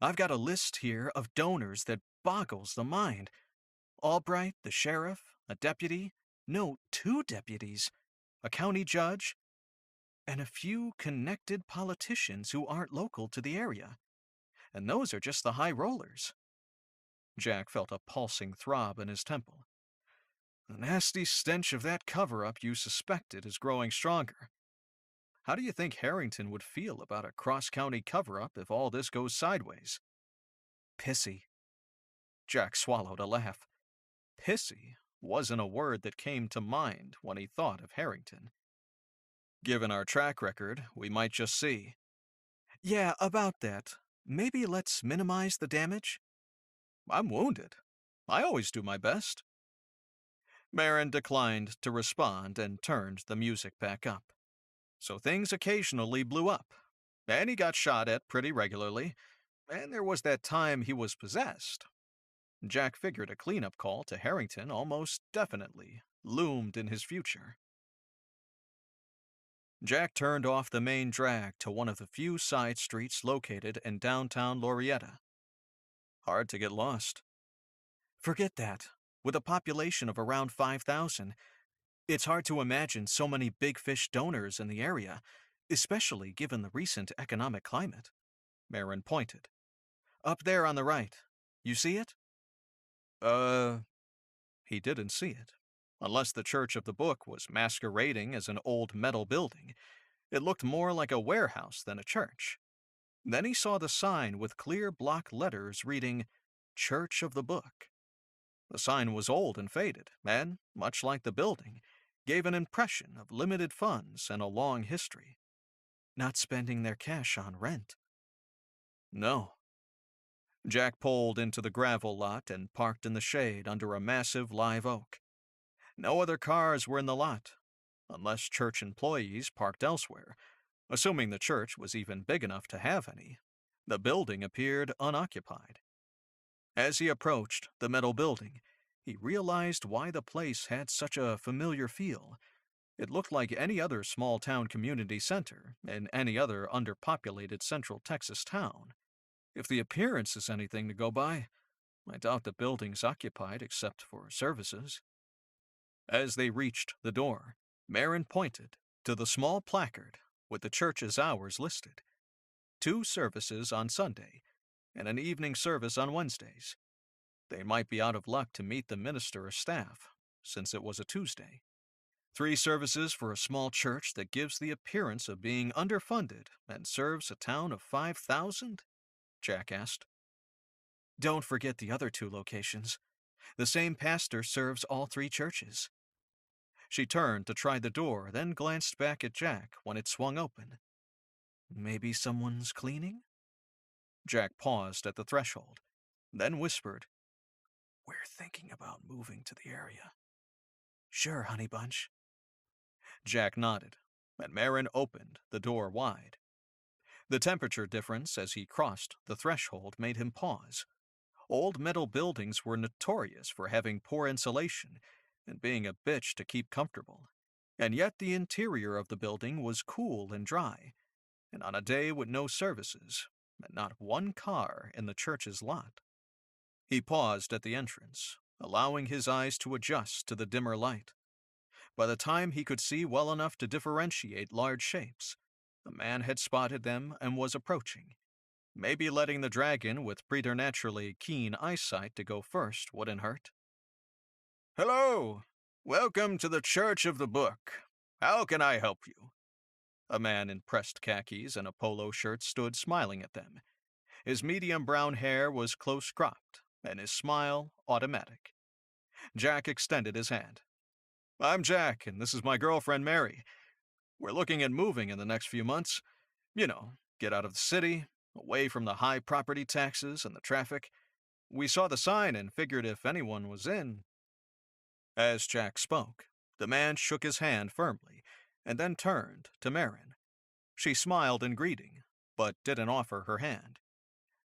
I've got a list here of donors that boggles the mind. Albright, the sheriff, a deputy, no, 2 deputies, a county judge, and a few connected politicians who aren't local to the area. And those are just the high rollers. Jack felt a pulsing throb in his temple. The nasty stench of that cover-up you suspected is growing stronger. How do you think Harrington would feel about a cross-county cover-up if all this goes sideways? Pissy. Jack swallowed a laugh. Pissy wasn't a word that came to mind when he thought of Harrington. Given our track record, we might just see. Yeah, about that. Maybe let's minimize the damage? I'm wounded. I always do my best. Marin declined to respond and turned the music back up. So things occasionally blew up, and he got shot at pretty regularly, and there was that time he was possessed. Jack figured a cleanup call to Harrington almost definitely loomed in his future. Jack turned off the main drag to one of the few side streets located in downtown Loretta. Hard to get lost. Forget that. With a population of around 5,000, it's hard to imagine so many big fish donors in the area, especially given the recent economic climate. Marin pointed. Up there on the right. You see it? He didn't see it. Unless the Church of the Book was masquerading as an old metal building, it looked more like a warehouse than a church. Then he saw the sign with clear block letters reading, Church of the Book. The sign was old and faded, and, much like the building, gave an impression of limited funds and a long history. Not spending their cash on rent. No. Jack pulled into the gravel lot and parked in the shade under a massive live oak. No other cars were in the lot, unless church employees parked elsewhere, assuming the church was even big enough to have any. The building appeared unoccupied. As he approached the metal building, he realized why the place had such a familiar feel. It looked like any other small-town community center in any other underpopulated Central Texas town. If the appearance is anything to go by, I doubt the building's occupied except for services. As they reached the door, Marin pointed to the small placard with the church's hours listed. 2 services on Sunday, and an evening service on Wednesdays. They might be out of luck to meet the minister or staff, since it was a Tuesday. 3 services for a small church that gives the appearance of being underfunded and serves a town of 5,000? Jack asked. Don't forget the other 2 locations. The same pastor serves all three churches. She turned to try the door, then glanced back at Jack when it swung open. Maybe someone's cleaning? Jack paused at the threshold, then whispered, We're thinking about moving to the area. Sure, honey bunch. Jack nodded, and Marin opened the door wide. The temperature difference as he crossed the threshold made him pause. Old metal buildings were notorious for having poor insulation and being a bitch to keep comfortable. And yet the interior of the building was cool and dry, and on a day with no services, and not one car in the church's lot. He paused at the entrance, allowing his eyes to adjust to the dimmer light. By the time he could see well enough to differentiate large shapes, the man had spotted them and was approaching. Maybe letting the dragon with preternaturally keen eyesight to go first wouldn't hurt. Hello! Welcome to the Church of the Book. How can I help you? A man in pressed khakis and a polo shirt stood smiling at them. His medium brown hair was close-cropped, and his smile automatic. Jack extended his hand. I'm Jack, and this is my girlfriend Mary. We're looking at moving in the next few months. You know, get out of the city, away from the high property taxes and the traffic. We saw the sign and figured if anyone was in. As Jack spoke, the man shook his hand firmly and then turned to Marin. She smiled in greeting, but didn't offer her hand.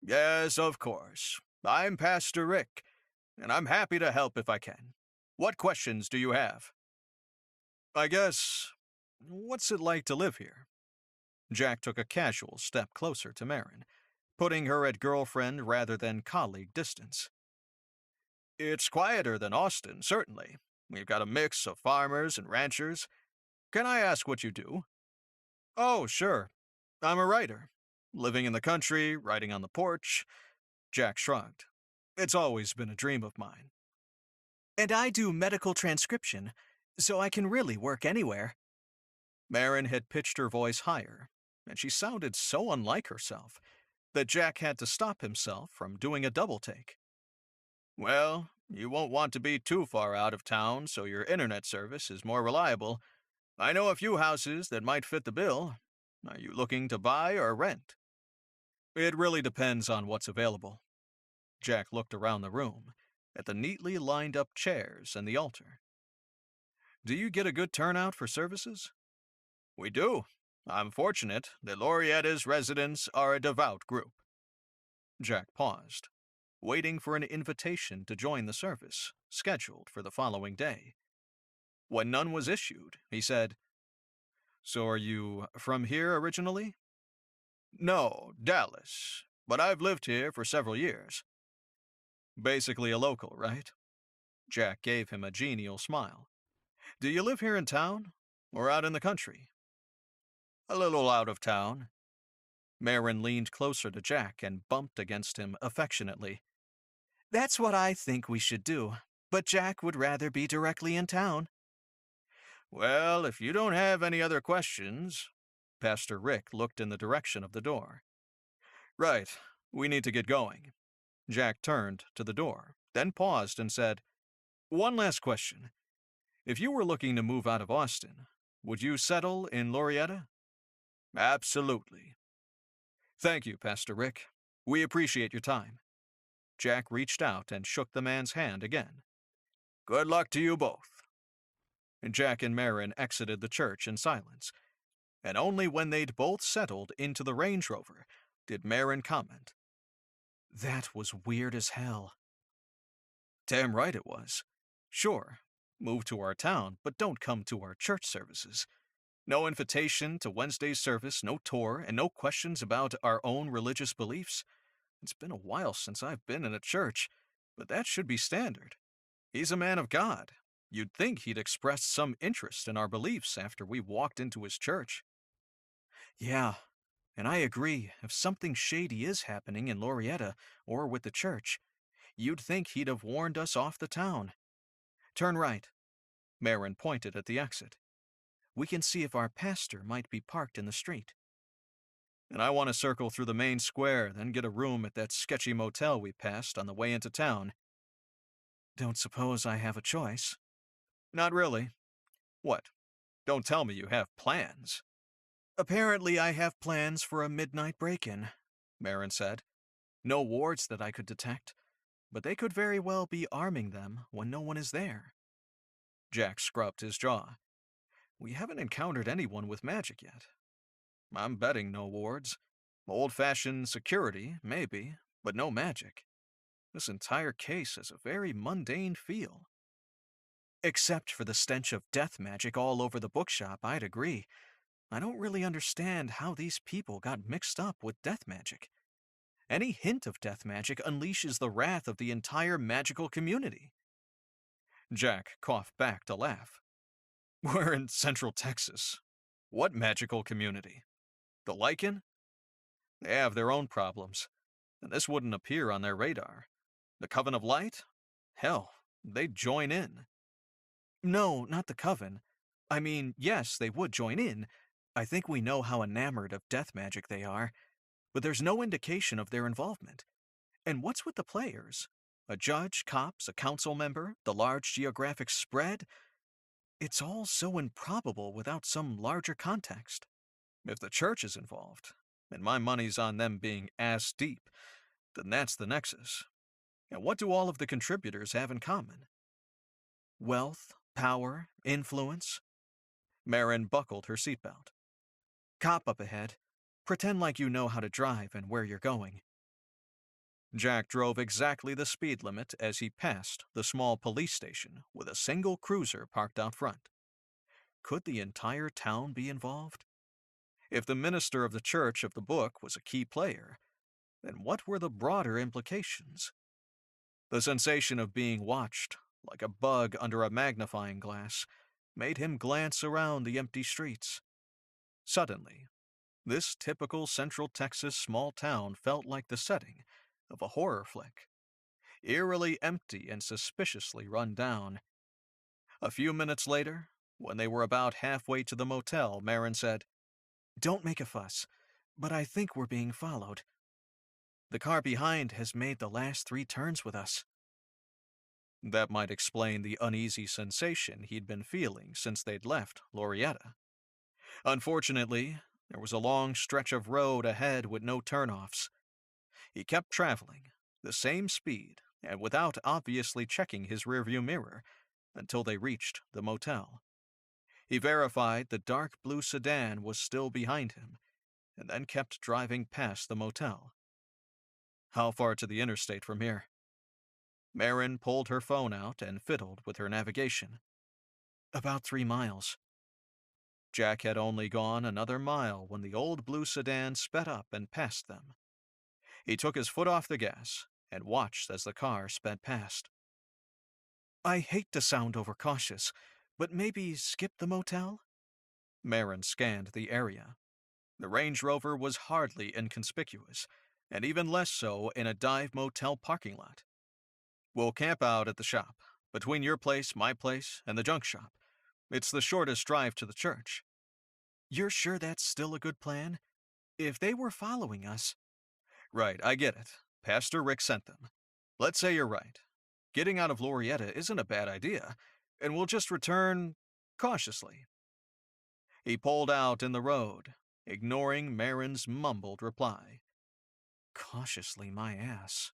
Yes, of course. I'm Pastor Rick, and I'm happy to help if I can. What questions do you have? I guess, what's it like to live here? Jack took a casual step closer to Marin, putting her at girlfriend rather than colleague distance. It's quieter than Austin, certainly. We've got a mix of farmers and ranchers. Can I ask what you do? Oh, sure. I'm a writer. Living in the country, writing on the porch. Jack shrugged. It's always been a dream of mine. And I do medical transcription, so I can really work anywhere. Marin had pitched her voice higher, and she sounded so unlike herself that Jack had to stop himself from doing a double take. Well, you won't want to be too far out of town so your internet service is more reliable. I know a few houses that might fit the bill. Are you looking to buy or rent? It really depends on what's available. Jack looked around the room, at the neatly lined up chairs and the altar. Do you get a good turnout for services? We do. I'm fortunate that Laurietta's residents are a devout group. Jack paused, waiting for an invitation to join the service, scheduled for the following day. When none was issued, he said, So are you from here originally? No, Dallas, but I've lived here for several years. Basically a local, right? Jack gave him a genial smile. Do you live here in town, or out in the country? A little out of town. Marin leaned closer to Jack and bumped against him affectionately. That's what I think we should do, but Jack would rather be directly in town. Well, if you don't have any other questions... Pastor Rick looked in the direction of the door. Right, we need to get going. Jack turned to the door, then paused and said, One last question. If you were looking to move out of Austin, would you settle in Laurietta? Absolutely. Thank you, Pastor Rick. We appreciate your time. Jack reached out and shook the man's hand again. Good luck to you both. Jack and Marin exited the church in silence, and only when they'd both settled into the Range Rover did Marin comment. That was weird as hell. Damn right it was. Sure, move to our town, but don't come to our church services. No invitation to Wednesday's service, no tour, and no questions about our own religious beliefs. It's been a while since I've been in a church, but that should be standard. He's a man of God. You'd think he'd expressed some interest in our beliefs after we walked into his church. Yeah, and I agree. If something shady is happening in Laurietta or with the church, you'd think he'd have warned us off the town. Turn right. Marin pointed at the exit. We can see if our pastor might be parked in the street. And I want to circle through the main square, then get a room at that sketchy motel we passed on the way into town. Don't suppose I have a choice. Not really. What? Don't tell me you have plans. Apparently, I have plans for a midnight break-in, Marin said. No wards that I could detect, but they could very well be arming them when no one is there. Jack scrubbed his jaw. We haven't encountered anyone with magic yet. I'm betting no wards. Old-fashioned security, maybe, but no magic. This entire case has a very mundane feel. Except for the stench of death magic all over the bookshop, I'd agree. I don't really understand how these people got mixed up with death magic. Any hint of death magic unleashes the wrath of the entire magical community. Jack coughed back to laugh. We're in Central Texas. What magical community? The Lichen? They have their own problems, and this wouldn't appear on their radar. The Coven of Light? Hell, they'd join in. No, not the Coven. I mean, yes, they would join in. I think we know how enamored of death magic they are, but there's no indication of their involvement. And what's with the players? A judge, cops, a council member, the large geographic spread? It's all so improbable without some larger context. If the church is involved, and my money's on them being ass deep, then that's the nexus. And what do all of the contributors have in common? Wealth, power, influence. Marin buckled her seatbelt. Cop up ahead. Pretend like you know how to drive and where you're going. Jack drove exactly the speed limit as he passed the small police station with a single cruiser parked out front. Could the entire town be involved? If the minister of the Church of the Book was a key player, then what were the broader implications? The sensation of being watched, like a bug under a magnifying glass, made him glance around the empty streets. Suddenly, this typical Central Texas small town felt like the setting of a horror flick, eerily empty and suspiciously run down. A few minutes later, when they were about halfway to the motel, Marin said, "Don't make a fuss, but I think we're being followed. The car behind has made the last 3 turns with us." That might explain the uneasy sensation he'd been feeling since they'd left Glorietta. Unfortunately, there was a long stretch of road ahead with no turnoffs. He kept traveling, the same speed, and without obviously checking his rearview mirror, until they reached the motel. He verified the dark blue sedan was still behind him, and then kept driving past the motel. How far to the interstate from here? Marin pulled her phone out and fiddled with her navigation. About 3 miles. Jack had only gone another mile when the old blue sedan sped up and passed them. He took his foot off the gas and watched as the car sped past. I hate to sound overcautious, but maybe skip the motel? Marin scanned the area. The Range Rover was hardly inconspicuous, and even less so in a dive motel parking lot. We'll camp out at the shop, between your place, my place, and the junk shop. It's the shortest drive to the church. You're sure that's still a good plan? If they were following us... Right, I get it. Pastor Rick sent them. Let's say you're right. Getting out of Glorietta isn't a bad idea, and we'll just return cautiously. He pulled out in the road, ignoring Marin's mumbled reply. Cautiously, my ass.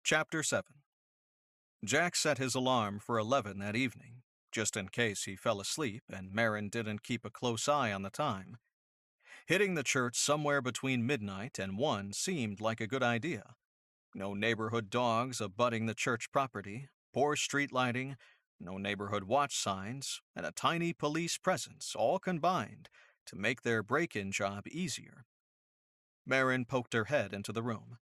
Chapter 7. Jack set his alarm for 11 that evening, just in case he fell asleep and Marin didn't keep a close eye on the time. Hitting the church somewhere between midnight and 1 seemed like a good idea. No neighborhood dogs abutting the church property, poor street lighting, no neighborhood watch signs, and a tiny police presence all combined to make their break-in job easier. Marin poked her head into the room.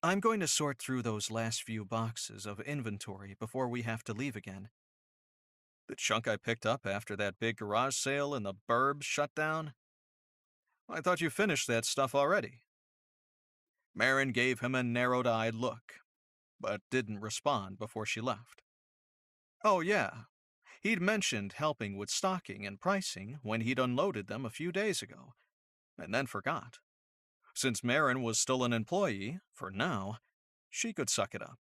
I'm going to sort through those last few boxes of inventory before we have to leave again. The chunk I picked up after that big garage sale in the burbs shut down? I thought you finished that stuff already. Marin gave him a narrowed-eyed look, but didn't respond before she left. Oh yeah, he'd mentioned helping with stocking and pricing when he'd unloaded them a few days ago, and then forgot. Since Marin was still an employee, for now, She could suck it up.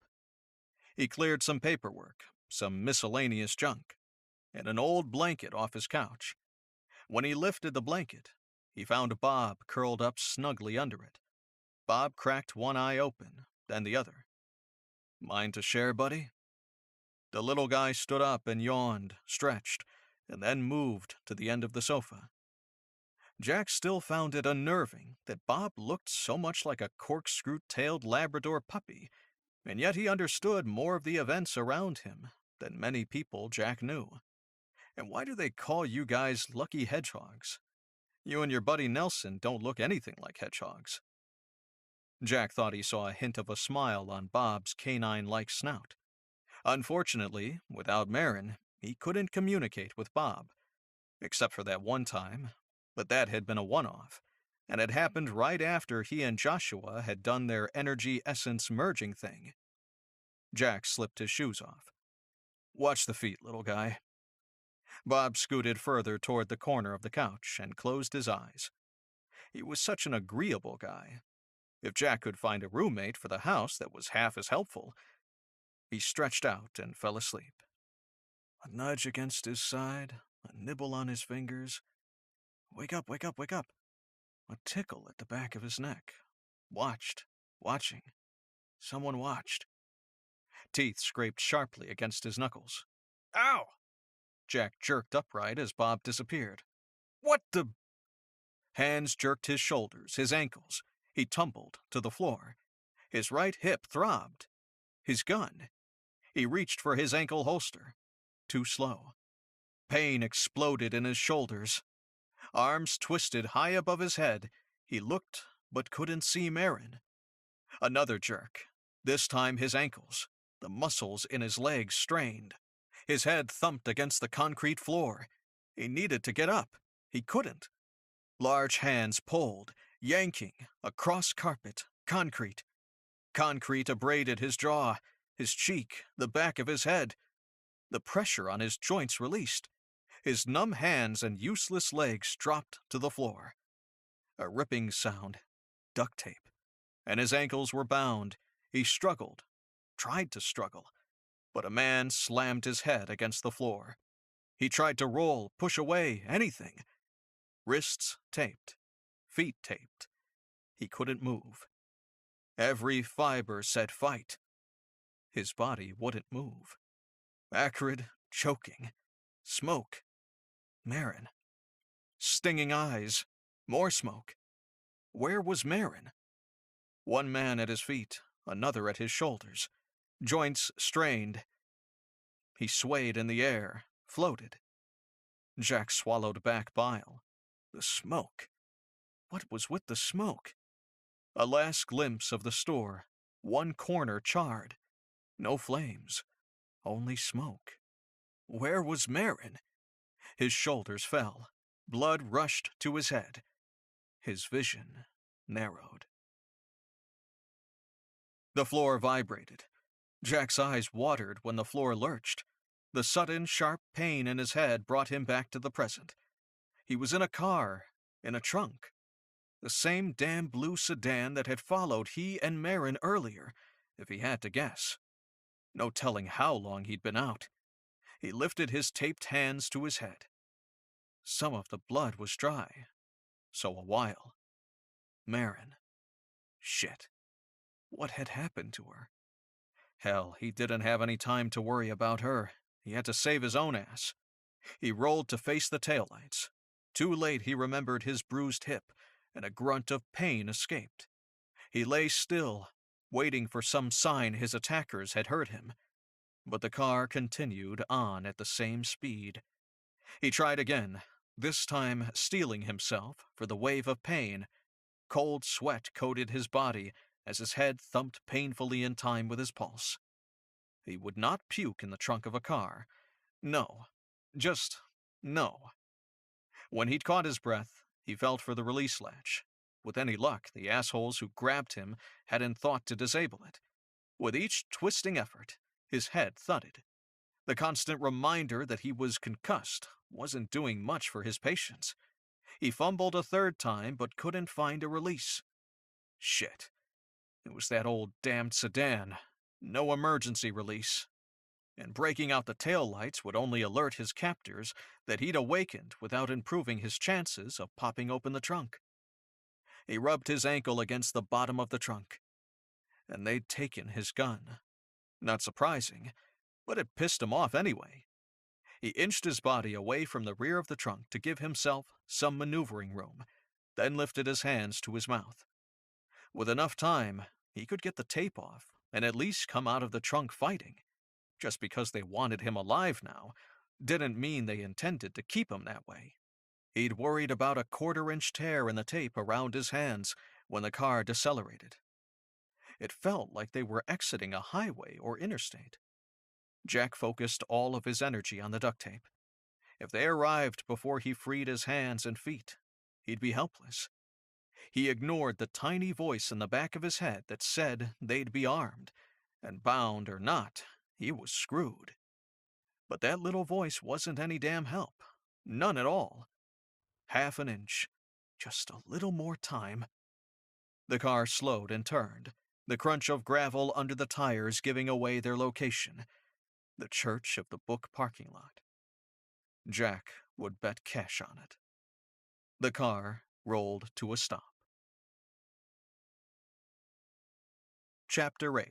He cleared some paperwork, some miscellaneous junk, and an old blanket off his couch. When he lifted the blanket, he found Bob curled up snugly under it. Bob cracked one eye open, then the other. "Mind to share, buddy?" The little guy stood up and yawned, stretched, and then moved to the end of the sofa. Jack still found it unnerving that Bob looked so much like a corkscrew-tailed Labrador puppy, and yet he understood more of the events around him than many people Jack knew. And why do they call you guys lucky hedgehogs? You and your buddy Nelson don't look anything like hedgehogs. Jack thought he saw a hint of a smile on Bob's canine-like snout. Unfortunately, without Marin, he couldn't communicate with Bob, except for that one time, but that had been a one-off, and had happened right after he and Joshua had done their energy essence merging thing. Jack slipped his shoes off. "Watch the feet, little guy." Bob scooted further toward the corner of the couch and closed his eyes. He was such an agreeable guy. If Jack could find a roommate for the house that was half as helpful, he stretched out and fell asleep. A nudge against his side, a nibble on his fingers. Wake up, wake up, wake up. A tickle at the back of his neck. Watching. Someone watched. Teeth scraped sharply against his knuckles. "Ow!" Jack jerked upright as Bob disappeared. "What the—" Hands jerked his shoulders, his ankles. He tumbled to the floor. His right hip throbbed. His gun. He reached for his ankle holster. Too slow. Pain exploded in his shoulders. Arms twisted high above his head. He looked but couldn't see Marin. Another jerk. This time his ankles. The muscles in his legs strained. His head thumped against the concrete floor. He needed to get up. He couldn't. Large hands pulled, yanking, across carpet, concrete. Concrete abraded his jaw, his cheek, the back of his head. The pressure on his joints released. His numb hands and useless legs dropped to the floor. A ripping sound. Duct tape. And his ankles were bound. He struggled. Tried to struggle. But a man slammed his head against the floor. He tried to roll, push away, anything. Wrists taped. Feet taped. He couldn't move. Every fiber said fight. His body wouldn't move. Acrid, choking. Smoke. Marin. Stinging eyes. More smoke. Where was Marin? One man at his feet, another at his shoulders. Joints strained. He swayed in the air, floated. Jack swallowed back bile. The smoke. What was with the smoke? A last glimpse of the store. One corner charred. No flames. Only smoke. Where was Marin? His shoulders fell. Blood rushed to his head. His vision narrowed. The floor vibrated. Jack's eyes watered when the floor lurched. The sudden, sharp pain in his head brought him back to the present. He was in a car, in a trunk. The same damn blue sedan that had followed he and Marin earlier, if he had to guess. No telling how long he'd been out. He lifted his taped hands to his head. Some of the blood was dry. So a while. Marin. Shit. What had happened to her? Hell, he didn't have any time to worry about her. He had to save his own ass. He rolled to face the taillights. Too late he remembered his bruised hip, and a grunt of pain escaped. He lay still, waiting for some sign his attackers had heard him. But the car continued on at the same speed. He tried again, this time steeling himself for the wave of pain. Cold sweat coated his body as his head thumped painfully in time with his pulse. He would not puke in the trunk of a car. No. Just no. When he'd caught his breath, he felt for the release latch. With any luck, the assholes who grabbed him hadn't thought to disable it. With each twisting effort, his head thudded. The constant reminder that he was concussed wasn't doing much for his patience. He fumbled a third time but couldn't find a release. Shit. It was that old damned sedan. No emergency release. And breaking out the taillights would only alert his captors that he'd awakened without improving his chances of popping open the trunk. He rubbed his ankle against the bottom of the trunk, and they'd taken his gun. Not surprising, but it pissed him off anyway. He inched his body away from the rear of the trunk to give himself some maneuvering room, then lifted his hands to his mouth. With enough time, he could get the tape off and at least come out of the trunk fighting. Just because they wanted him alive now didn't mean they intended to keep him that way. He'd worried about a quarter-inch tear in the tape around his hands when the car decelerated. It felt like they were exiting a highway or interstate. Jack focused all of his energy on the duct tape. If they arrived before he freed his hands and feet, he'd be helpless. He ignored the tiny voice in the back of his head that said they'd be armed, and bound or not, he was screwed. But that little voice wasn't any damn help. None at all. Half an inch. Just a little more time. The car slowed and turned, the crunch of gravel under the tires giving away their location. The Church of the Book parking lot. Jack would bet cash on it. The car rolled to a stop. Chapter 8.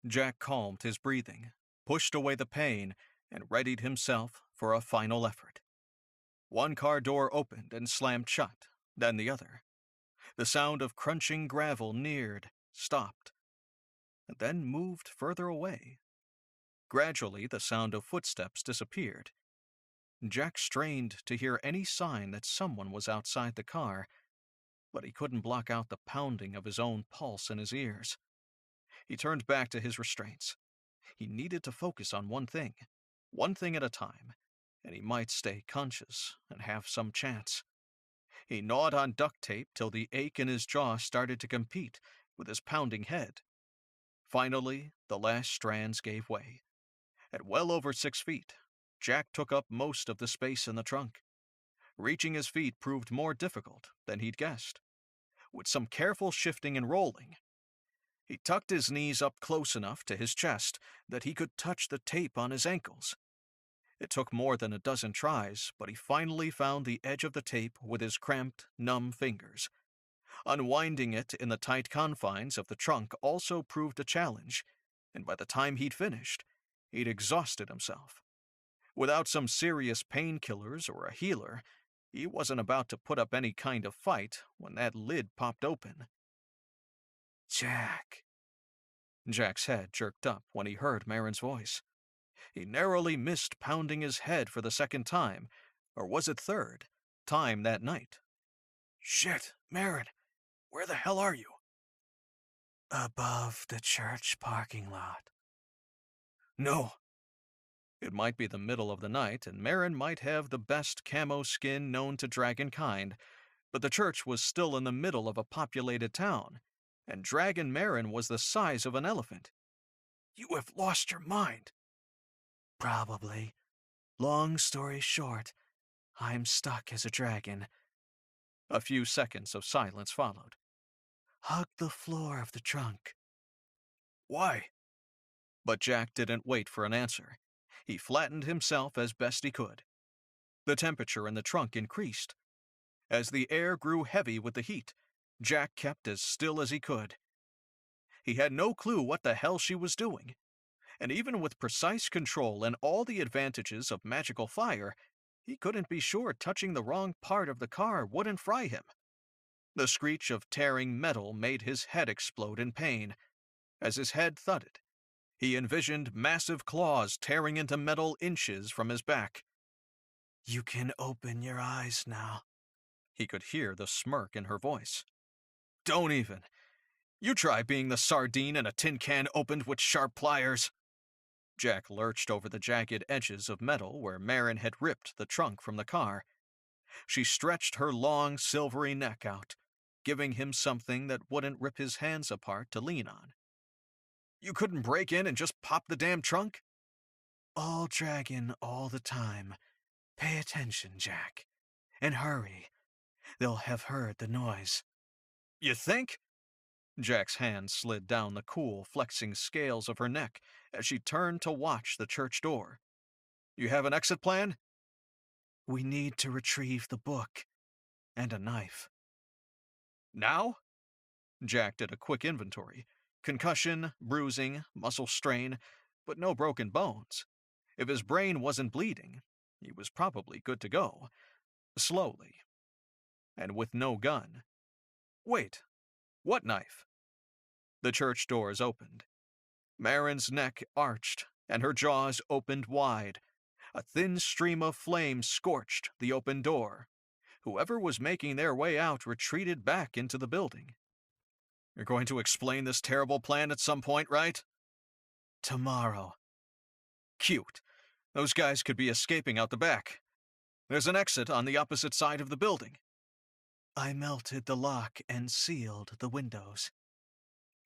Jack calmed his breathing, pushed away the pain, and readied himself for a final effort. One car door opened and slammed shut, then the other. The sound of crunching gravel neared, stopped, and then moved further away. Gradually, the sound of footsteps disappeared. Jack strained to hear any sign that someone was outside the car, but he couldn't block out the pounding of his own pulse in his ears. He turned back to his restraints. He needed to focus on one thing at a time, and he might stay conscious and have some chance. He gnawed on duct tape till the ache in his jaw started to compete with his pounding head. Finally, the last strands gave way. At well over 6 feet, Jack took up most of the space in the trunk. Reaching his feet proved more difficult than he'd guessed. With some careful shifting and rolling, he tucked his knees up close enough to his chest that he could touch the tape on his ankles. It took more than a dozen tries, but he finally found the edge of the tape with his cramped, numb fingers. Unwinding it in the tight confines of the trunk also proved a challenge, and by the time he'd finished, he'd exhausted himself. Without some serious painkillers or a healer, he wasn't about to put up any kind of fight when that lid popped open. Jack. Jack's head jerked up when he heard Marin's voice. He narrowly missed pounding his head for the second time, or was it third, time that night. Shit, Marin, where the hell are you? Above the church parking lot. No. It might be the middle of the night, and Marin might have the best camo skin known to dragonkind, but the church was still in the middle of a populated town, and Dragon Marin was the size of an elephant. You have lost your mind. Probably. Long story short, I'm stuck as a dragon. A few seconds of silence followed. Hug the floor of the trunk. Why? But Jack didn't wait for an answer. He flattened himself as best he could. The temperature in the trunk increased. As the air grew heavy with the heat, Jack kept as still as he could. He had no clue what the hell she was doing, and even with precise control and all the advantages of magical fire, he couldn't be sure touching the wrong part of the car wouldn't fry him. The screech of tearing metal made his head explode in pain. As his head thudded, he envisioned massive claws tearing into metal inches from his back. You can open your eyes now. He could hear the smirk in her voice. Don't even. You try being the sardine in a tin can opened with sharp pliers. Jack lurched over the jagged edges of metal where Marin had ripped the trunk from the car. She stretched her long, silvery neck out, giving him something that wouldn't rip his hands apart to lean on. You couldn't break in and just pop the damn trunk? All dragon all the time. Pay attention, Jack. And hurry. They'll have heard the noise. You think? Jack's hand slid down the cool, flexing scales of her neck as she turned to watch the church door. You have an exit plan? We need to retrieve the book and a knife. Now? Jack did a quick inventory. Concussion, bruising, muscle strain, but no broken bones. If his brain wasn't bleeding, he was probably good to go. Slowly. And with no gun. Wait, what knife? The church doors opened. Marin's neck arched, and her jaws opened wide. A thin stream of flame scorched the open door. Whoever was making their way out retreated back into the building. You're going to explain this terrible plan at some point, right? Tomorrow. Cute. Those guys could be escaping out the back. There's an exit on the opposite side of the building. I melted the lock and sealed the windows.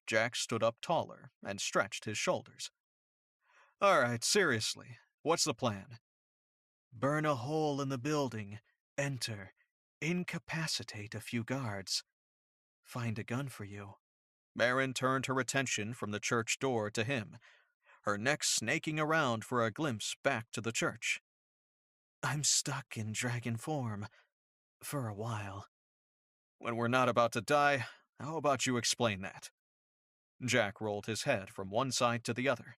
Jack stood up taller and stretched his shoulders. All right, seriously, what's the plan? Burn a hole in the building, enter, incapacitate a few guards. Find a gun for you. Marin turned her attention from the church door to him, her neck snaking around for a glimpse back to the church. I'm stuck in dragon form. For a while. When we're not about to die, how about you explain that? Jack rolled his head from one side to the other.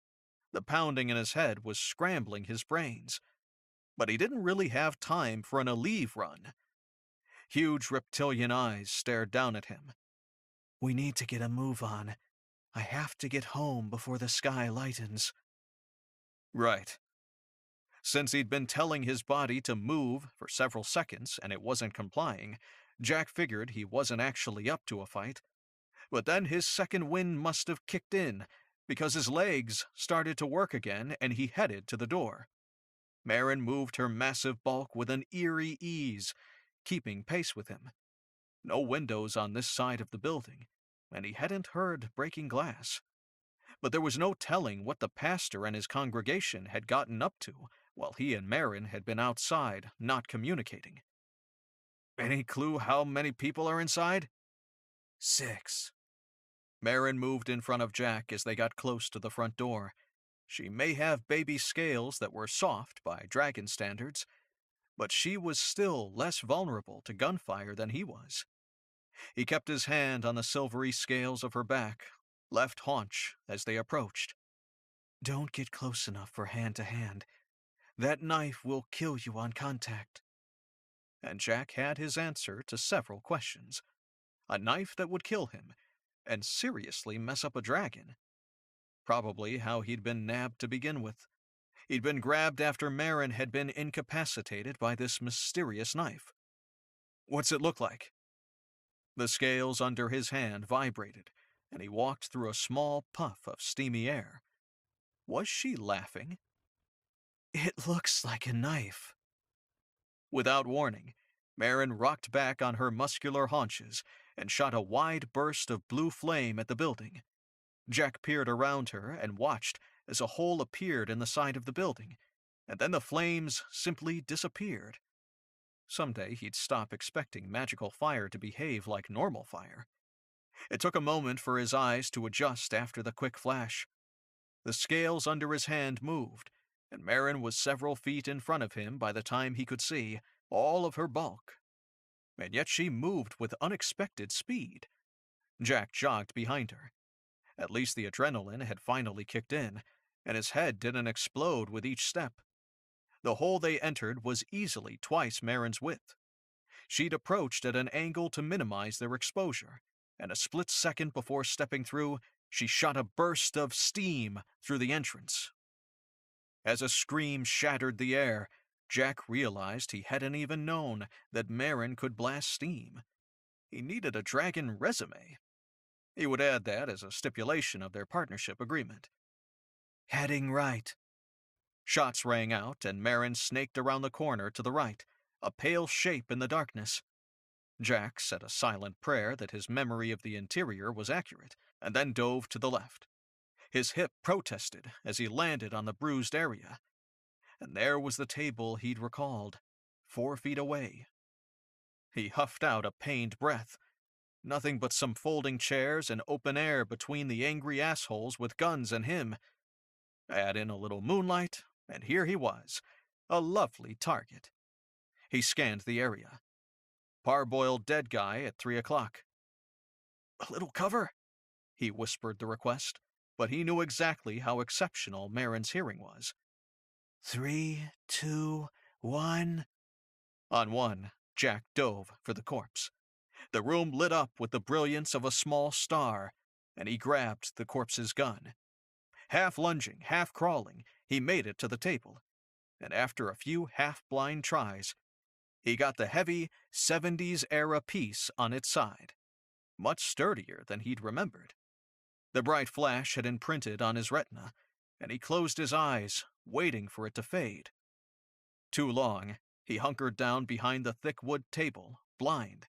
The pounding in his head was scrambling his brains. But he didn't really have time for an Aleve run. Huge reptilian eyes stared down at him. We need to get a move on. I have to get home before the sky lightens. Right. Since he'd been telling his body to move for several seconds and it wasn't complying, Jack figured he wasn't actually up to a fight. But then his second wind must have kicked in, because his legs started to work again and he headed to the door. Marin moved her massive bulk with an eerie ease, keeping pace with him. No windows on this side of the building, and he hadn't heard breaking glass. But there was no telling what the pastor and his congregation had gotten up to while he and Marin had been outside, not communicating. Any clue how many people are inside? 6. Marin moved in front of Jack as they got close to the front door. She may have baby scales that were soft by dragon standards, but she was still less vulnerable to gunfire than he was. He kept his hand on the silvery scales of her back, left haunch, as they approached. Don't get close enough for hand-to-hand. That knife will kill you on contact. And Jack had his answer to several questions. A knife that would kill him, and seriously mess up a dragon. Probably how he'd been nabbed to begin with. He'd been grabbed after Marin had been incapacitated by this mysterious knife. What's it look like? The scales under his hand vibrated, and he walked through a small puff of steamy air. Was she laughing? It looks like a knife. Without warning, Marin rocked back on her muscular haunches and shot a wide burst of blue flame at the building. Jack peered around her and watched as a hole appeared in the side of the building, and then the flames simply disappeared. Someday he'd stop expecting magical fire to behave like normal fire. It took a moment for his eyes to adjust after the quick flash. The scales under his hand moved, and Marin was several feet in front of him by the time he could see all of her bulk. And yet she moved with unexpected speed. Jack jogged behind her. At least the adrenaline had finally kicked in, and his head didn't explode with each step. The hole they entered was easily twice Marin's width. She'd approached at an angle to minimize their exposure, and a split second before stepping through, she shot a burst of steam through the entrance. As a scream shattered the air, Jack realized he hadn't even known that Marin could blast steam. He needed a dragon resume. He would add that as a stipulation of their partnership agreement. Heading right. Shots rang out, and Marin snaked around the corner to the right, a pale shape in the darkness. Jack said a silent prayer that his memory of the interior was accurate, and then dove to the left. His hip protested as he landed on the bruised area. And there was the table he'd recalled, 4 feet away. He huffed out a pained breath. Nothing but some folding chairs and open air between the angry assholes with guns and him. Add in a little moonlight, and here he was, a lovely target. He scanned the area. Parboiled dead guy at 3 o'clock. A little cover? He whispered the request, but he knew exactly how exceptional Marin's hearing was. 3, 2, 1. On one, Jack dove for the corpse. The room lit up with the brilliance of a small star, and he grabbed the corpse's gun. Half lunging, half crawling, he made it to the table, and after a few half-blind tries, he got the heavy 70s-era piece on its side, much sturdier than he'd remembered. The bright flash had imprinted on his retina, and he closed his eyes, waiting for it to fade. Too long, he hunkered down behind the thick wood table, blind.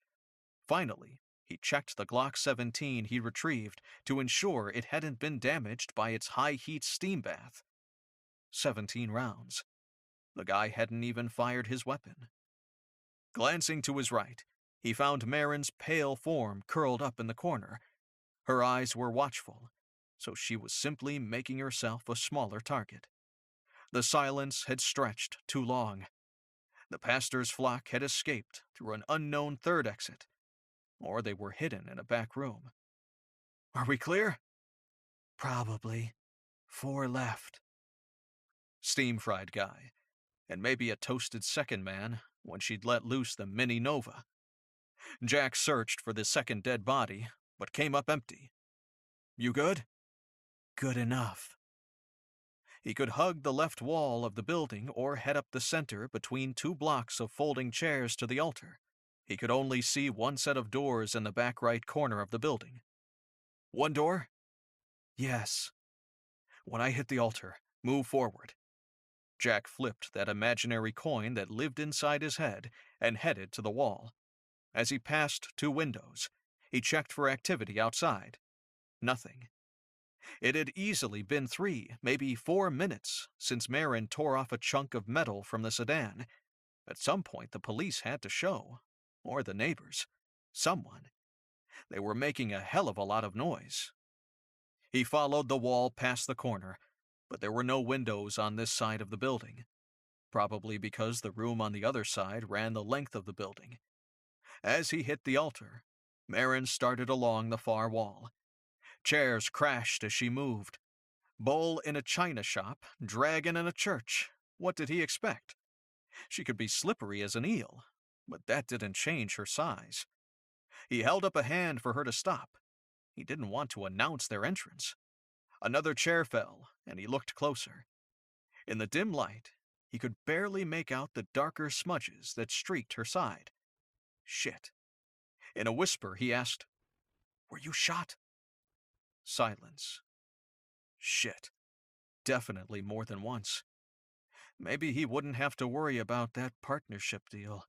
Finally, he checked the Glock 17 he retrieved to ensure it hadn't been damaged by its high-heat steam bath. 17 rounds. The guy hadn't even fired his weapon. Glancing to his right, he found Marin's pale form curled up in the corner. Her eyes were watchful, so she was simply making herself a smaller target. The silence had stretched too long. The pastor's flock had escaped through an unknown third exit, or they were hidden in a back room. Are we clear? Probably. 4 left. Steam-fried guy, and maybe a toasted second man when she'd let loose the Mini Nova. Jack searched for the second dead body, but came up empty. You good? Good enough. He could hug the left wall of the building or head up the center between 2 blocks of folding chairs to the altar. He could only see one set of doors in the back right corner of the building. One door? Yes. When I hit the altar, move forward. Jack flipped that imaginary coin that lived inside his head and headed to the wall. As he passed 2 windows, he checked for activity outside. Nothing. It had easily been 3, maybe 4 minutes since Marin tore off a chunk of metal from the sedan. At some point, the police had to show. Or the neighbors. Someone. They were making a hell of a lot of noise. He followed the wall past the corner, but there were no windows on this side of the building. Probably because the room on the other side ran the length of the building. As he hit the altar, Marin started along the far wall. Chairs crashed as she moved. Bowl in a china shop, dragon in a church. What did he expect? She could be slippery as an eel, but that didn't change her size. He held up a hand for her to stop. He didn't want to announce their entrance. Another chair fell, and he looked closer. In the dim light, he could barely make out the darker smudges that streaked her side. Shit. In a whisper, he asked, Were you shot? Silence. Shit. Definitely more than once. Maybe he wouldn't have to worry about that partnership deal,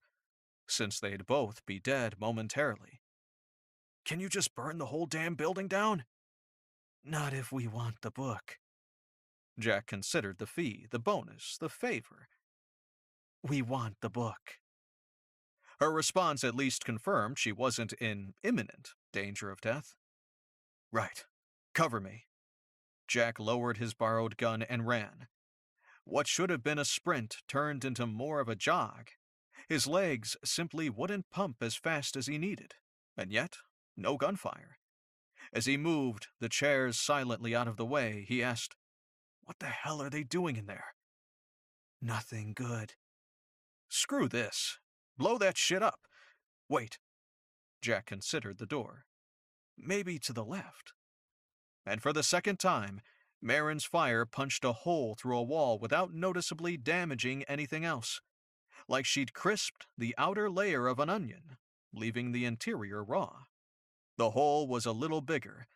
since they'd both be dead momentarily. Can you just burn the whole damn building down? Not if we want the book. Jack considered the fee, the bonus, the favor. We want the book. Her response at least confirmed she wasn't in imminent danger of death. Right. Cover me. Jack lowered his borrowed gun and ran. What should have been a sprint turned into more of a jog. His legs simply wouldn't pump as fast as he needed, and yet, no gunfire. As he moved the chairs silently out of the way, he asked, What the hell are they doing in there? Nothing good. Screw this. Blow that shit up. Wait. Jack considered the door. Maybe to the left. And for the second time, Marin's fire punched a hole through a wall without noticeably damaging anything else. Like she'd crisped the outer layer of an onion, leaving the interior raw. The hole was a little bigger,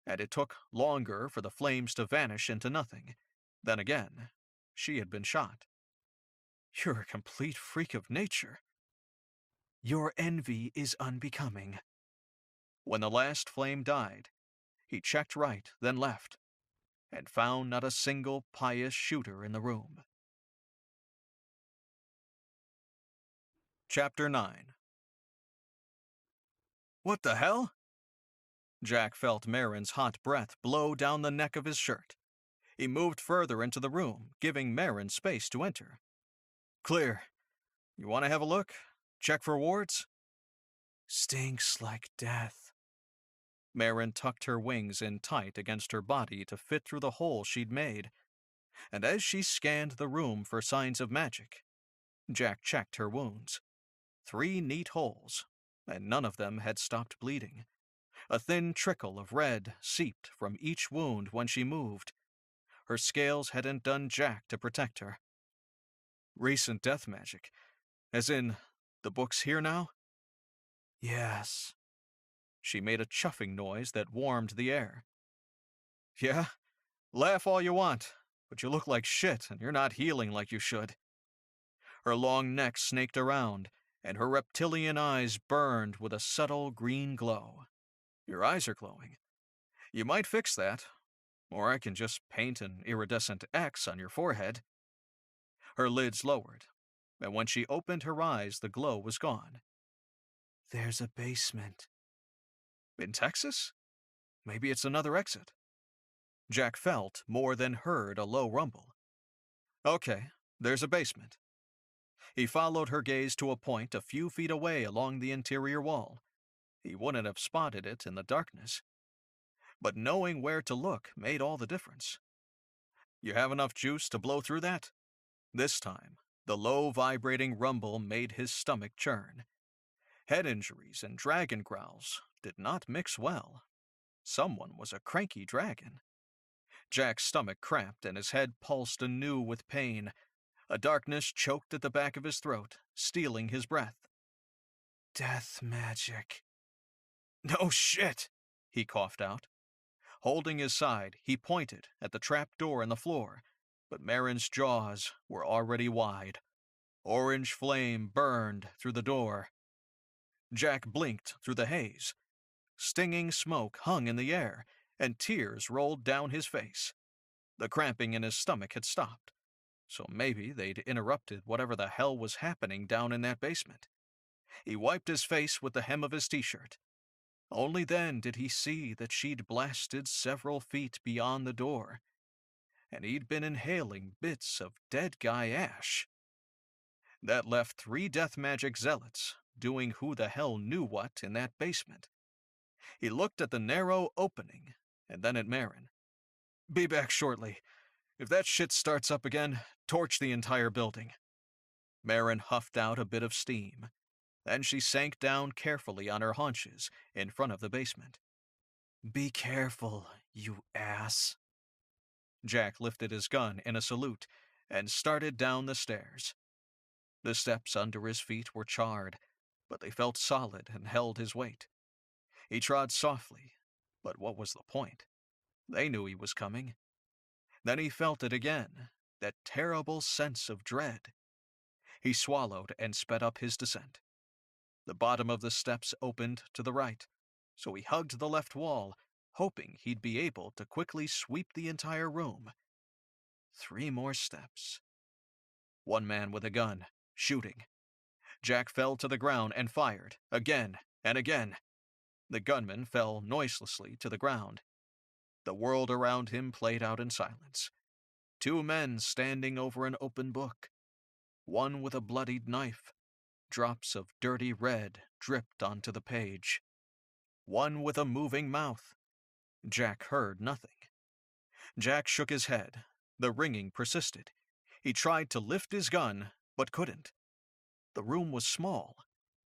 and it took longer for the flames to vanish into nothing. Then again, she had been shot. You're a complete freak of nature. Your envy is unbecoming. When the last flame died, he checked right, then left, and found not a single pious shooter in the room. Chapter 9. What the hell? Jack felt Marin's hot breath blow down the neck of his shirt. He moved further into the room, giving Marin space to enter. Clear. You want to have a look? Check for wards? Stinks like death. Marin tucked her wings in tight against her body to fit through the hole she'd made, and as she scanned the room for signs of magic, Jack checked her wounds. 3 neat holes, and none of them had stopped bleeding. A thin trickle of red seeped from each wound when she moved. Her scales hadn't done jack to protect her. Recent death magic. As in, the book's here now? Yes. She made a chuffing noise that warmed the air. Yeah? Laugh all you want, but you look like shit and you're not healing like you should. Her long neck snaked around, and her reptilian eyes burned with a subtle green glow. Your eyes are glowing. You might fix that, or I can just paint an iridescent X on your forehead. Her lids lowered, and when she opened her eyes, the glow was gone. There's a basement. In Texas? Maybe it's another exit. Jack felt more than heard a low rumble. Okay, there's a basement. He followed her gaze to a point a few feet away along the interior wall. He wouldn't have spotted it in the darkness. But knowing where to look made all the difference. You have enough juice to blow through that? This time, the low vibrating rumble made his stomach churn. Head injuries and dragon growls did not mix well. Someone was a cranky dragon. Jack's stomach cramped and his head pulsed anew with pain. A darkness choked at the back of his throat, stealing his breath. Death magic. No shit, he coughed out. Holding his side, he pointed at the trap door in the floor, but Marin's jaws were already wide. Orange flame burned through the door. Jack blinked through the haze. Stinging smoke hung in the air, and tears rolled down his face. The cramping in his stomach had stopped, so maybe they'd interrupted whatever the hell was happening down in that basement. He wiped his face with the hem of his t-shirt. Only then did he see that she'd blasted several feet beyond the door, and he'd been inhaling bits of dead guy ash. That left 3 death magic zealots doing who the hell knew what in that basement. He looked at the narrow opening, and then at Marin. Be back shortly. If that shit starts up again, torch the entire building. Marin huffed out a bit of steam. Then she sank down carefully on her haunches in front of the basement. Be careful, you ass. Jack lifted his gun in a salute and started down the stairs. The steps under his feet were charred, but they felt solid and held his weight. He trod softly, but what was the point? They knew he was coming. Then he felt it again, that terrible sense of dread. He swallowed and sped up his descent. The bottom of the steps opened to the right, so he hugged the left wall, hoping he'd be able to quickly sweep the entire room. 3 more steps. One man with a gun, shooting. Jack fell to the ground and fired, again and again. The gunman fell noiselessly to the ground. The world around him played out in silence. 2 men standing over an open book. One with a bloodied knife. Drops of dirty red dripped onto the page. One with a moving mouth. Jack heard nothing. Jack shook his head. The ringing persisted. He tried to lift his gun, but couldn't. The room was small.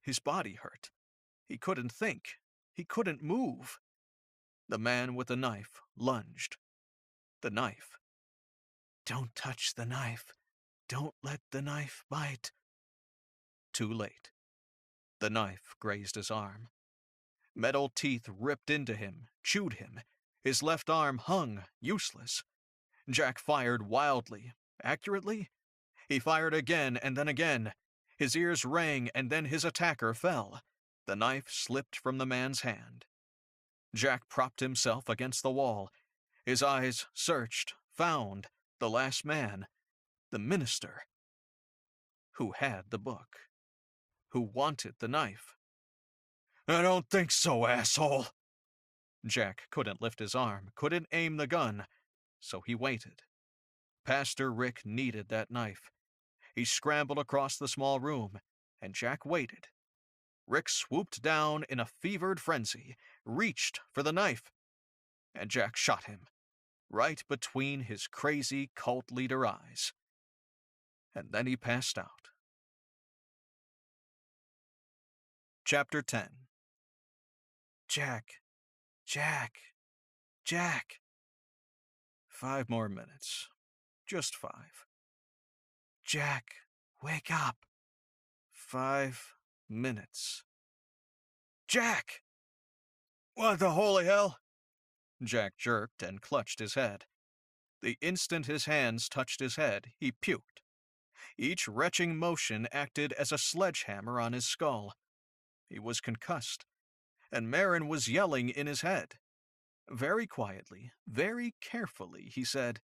His body hurt. He couldn't think. He couldn't move. The man with the knife lunged. The knife. Don't touch the knife. Don't let the knife bite. Too late. The knife grazed his arm. Metal teeth ripped into him, chewed him. His left arm hung, useless. Jack fired wildly, accurately. He fired again and then again. His ears rang and then his attacker fell. The knife slipped from the man's hand. Jack propped himself against the wall. His eyes searched, found the last man, the minister, who had the book, who wanted the knife. I don't think so, asshole. Jack couldn't lift his arm, couldn't aim the gun, so he waited. Pastor Rick needed that knife. He scrambled across the small room, and Jack waited. Rick swooped down in a fevered frenzy, reached for the knife, and Jack shot him, right between his crazy cult leader eyes. And then he passed out. Chapter 10. Jack, Jack, Jack. 5 more minutes. Just 5. Jack, wake up. 5 minutes. Jack! What the holy hell? Jack jerked and clutched his head. The instant his hands touched his head, he puked. Each retching motion acted as a sledgehammer on his skull. He was concussed, and Marin was yelling in his head. Very quietly, very carefully, he said,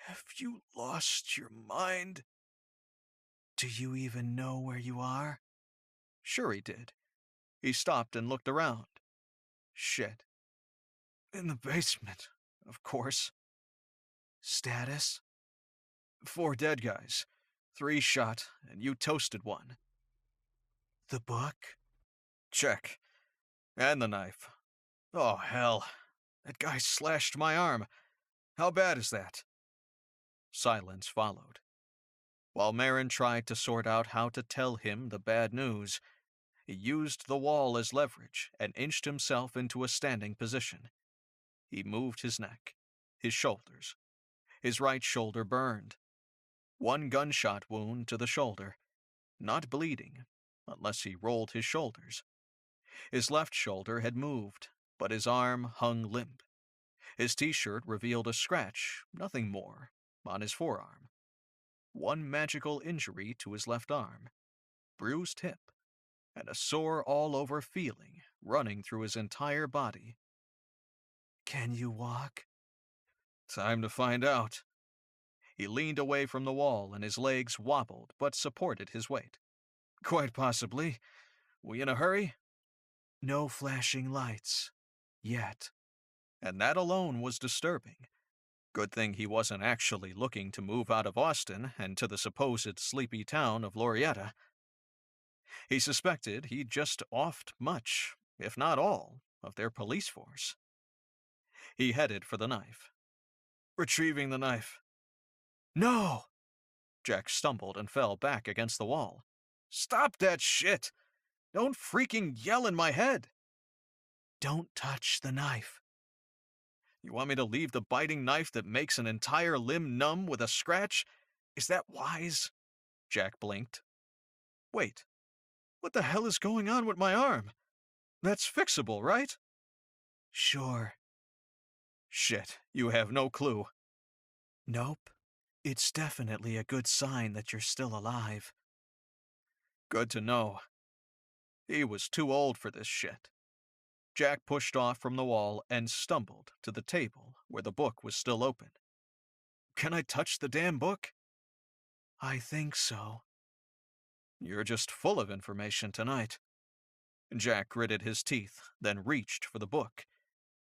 "Have you lost your mind?" "Do you even know where you are?" Sure he did. He stopped and looked around. Shit. In the basement, of course. Status? 4 dead guys. 3 shot, and you toasted 1. The book? Check. And the knife. Oh, hell. That guy slashed my arm. How bad is that? Silence followed. While Marin tried to sort out how to tell him the bad news, he used the wall as leverage and inched himself into a standing position. He moved his neck, his shoulders. His right shoulder burned. 1 gunshot wound to the shoulder, not bleeding, unless he rolled his shoulders. His left shoulder had moved, but his arm hung limp. His t-shirt revealed a scratch, nothing more, on his forearm. 1 magical injury to his left arm, bruised hip, and a sore all-over feeling running through his entire body. Can you walk? Time to find out. He leaned away from the wall and his legs wobbled but supported his weight. Quite possibly. We in a hurry? No flashing lights. Yet. And that alone was disturbing. Good thing he wasn't actually looking to move out of Austin and to the supposed sleepy town of Loretta. He suspected he'd just offed much, if not all, of their police force. He headed for the knife. Retrieving the knife. No! Jack stumbled and fell back against the wall. Stop that shit! Don't freaking yell in my head! Don't touch the knife. You want me to leave the biting knife that makes an entire limb numb with a scratch? Is that wise? Jack blinked. Wait, what the hell is going on with my arm? That's fixable, right? Sure. Shit, you have no clue. Nope. It's definitely a good sign that you're still alive. Good to know. He was too old for this shit. Jack pushed off from the wall and stumbled to the table where the book was still open. Can I touch the damn book? I think so. You're just full of information tonight. Jack gritted his teeth, then reached for the book,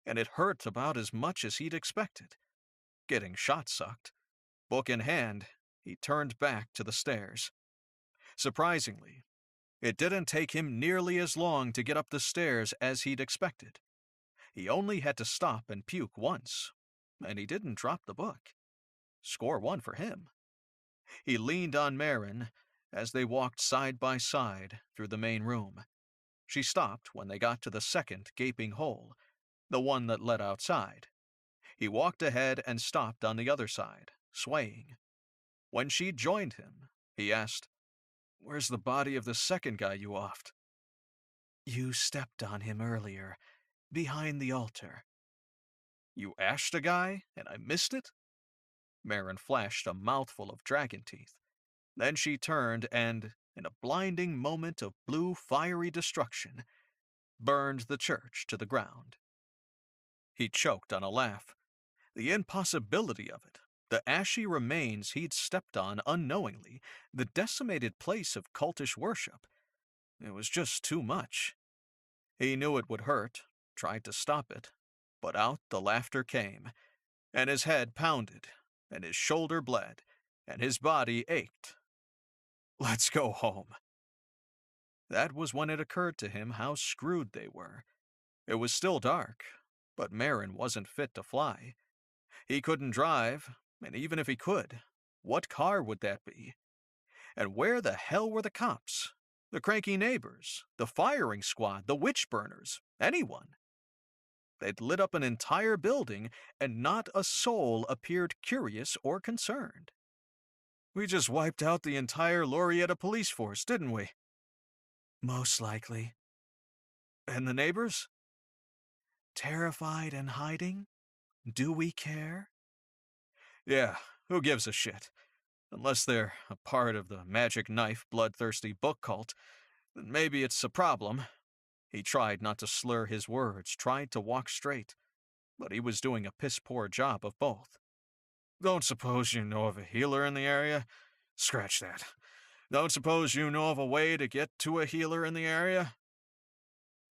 and it hurt about as much as he'd expected. Getting shot sucked. Book in hand, he turned back to the stairs. Surprisingly, it didn't take him nearly as long to get up the stairs as he'd expected. He only had to stop and puke once, and he didn't drop the book. Score 1 for him. He leaned on Marin as they walked side by side through the main room. She stopped when they got to the second gaping hole, the one that led outside. He walked ahead and stopped on the other side, swaying. When she joined him, he asked, Where's the body of the second guy you offed? You stepped on him earlier, behind the altar. You ashed a guy, and I missed it? Marin flashed a mouthful of dragon teeth. Then she turned and, in a blinding moment of blue fiery destruction, burned the church to the ground. He choked on a laugh. The impossibility of it, the ashy remains he'd stepped on unknowingly, the decimated place of cultish worship. It was just too much. He knew it would hurt, tried to stop it, but out the laughter came, and his head pounded, and his shoulder bled, and his body ached. Let's go home. That was when it occurred to him how screwed they were. It was still dark, but Marin wasn't fit to fly. He couldn't drive, and even if he could, what car would that be? And where the hell were the cops? The cranky neighbors, the firing squad, the witch burners, anyone? They'd lit up an entire building, and not a soul appeared curious or concerned. We just wiped out the entire Lorietta police force, didn't we? Most likely. And the neighbors? Terrified and hiding? Do we care? Yeah, who gives a shit? Unless they're a part of the magic knife bloodthirsty book cult, then maybe it's a problem. He tried not to slur his words, tried to walk straight, but he was doing a piss-poor job of both. Don't suppose you know of a healer in the area? Scratch that. Don't suppose you know of a way to get to a healer in the area?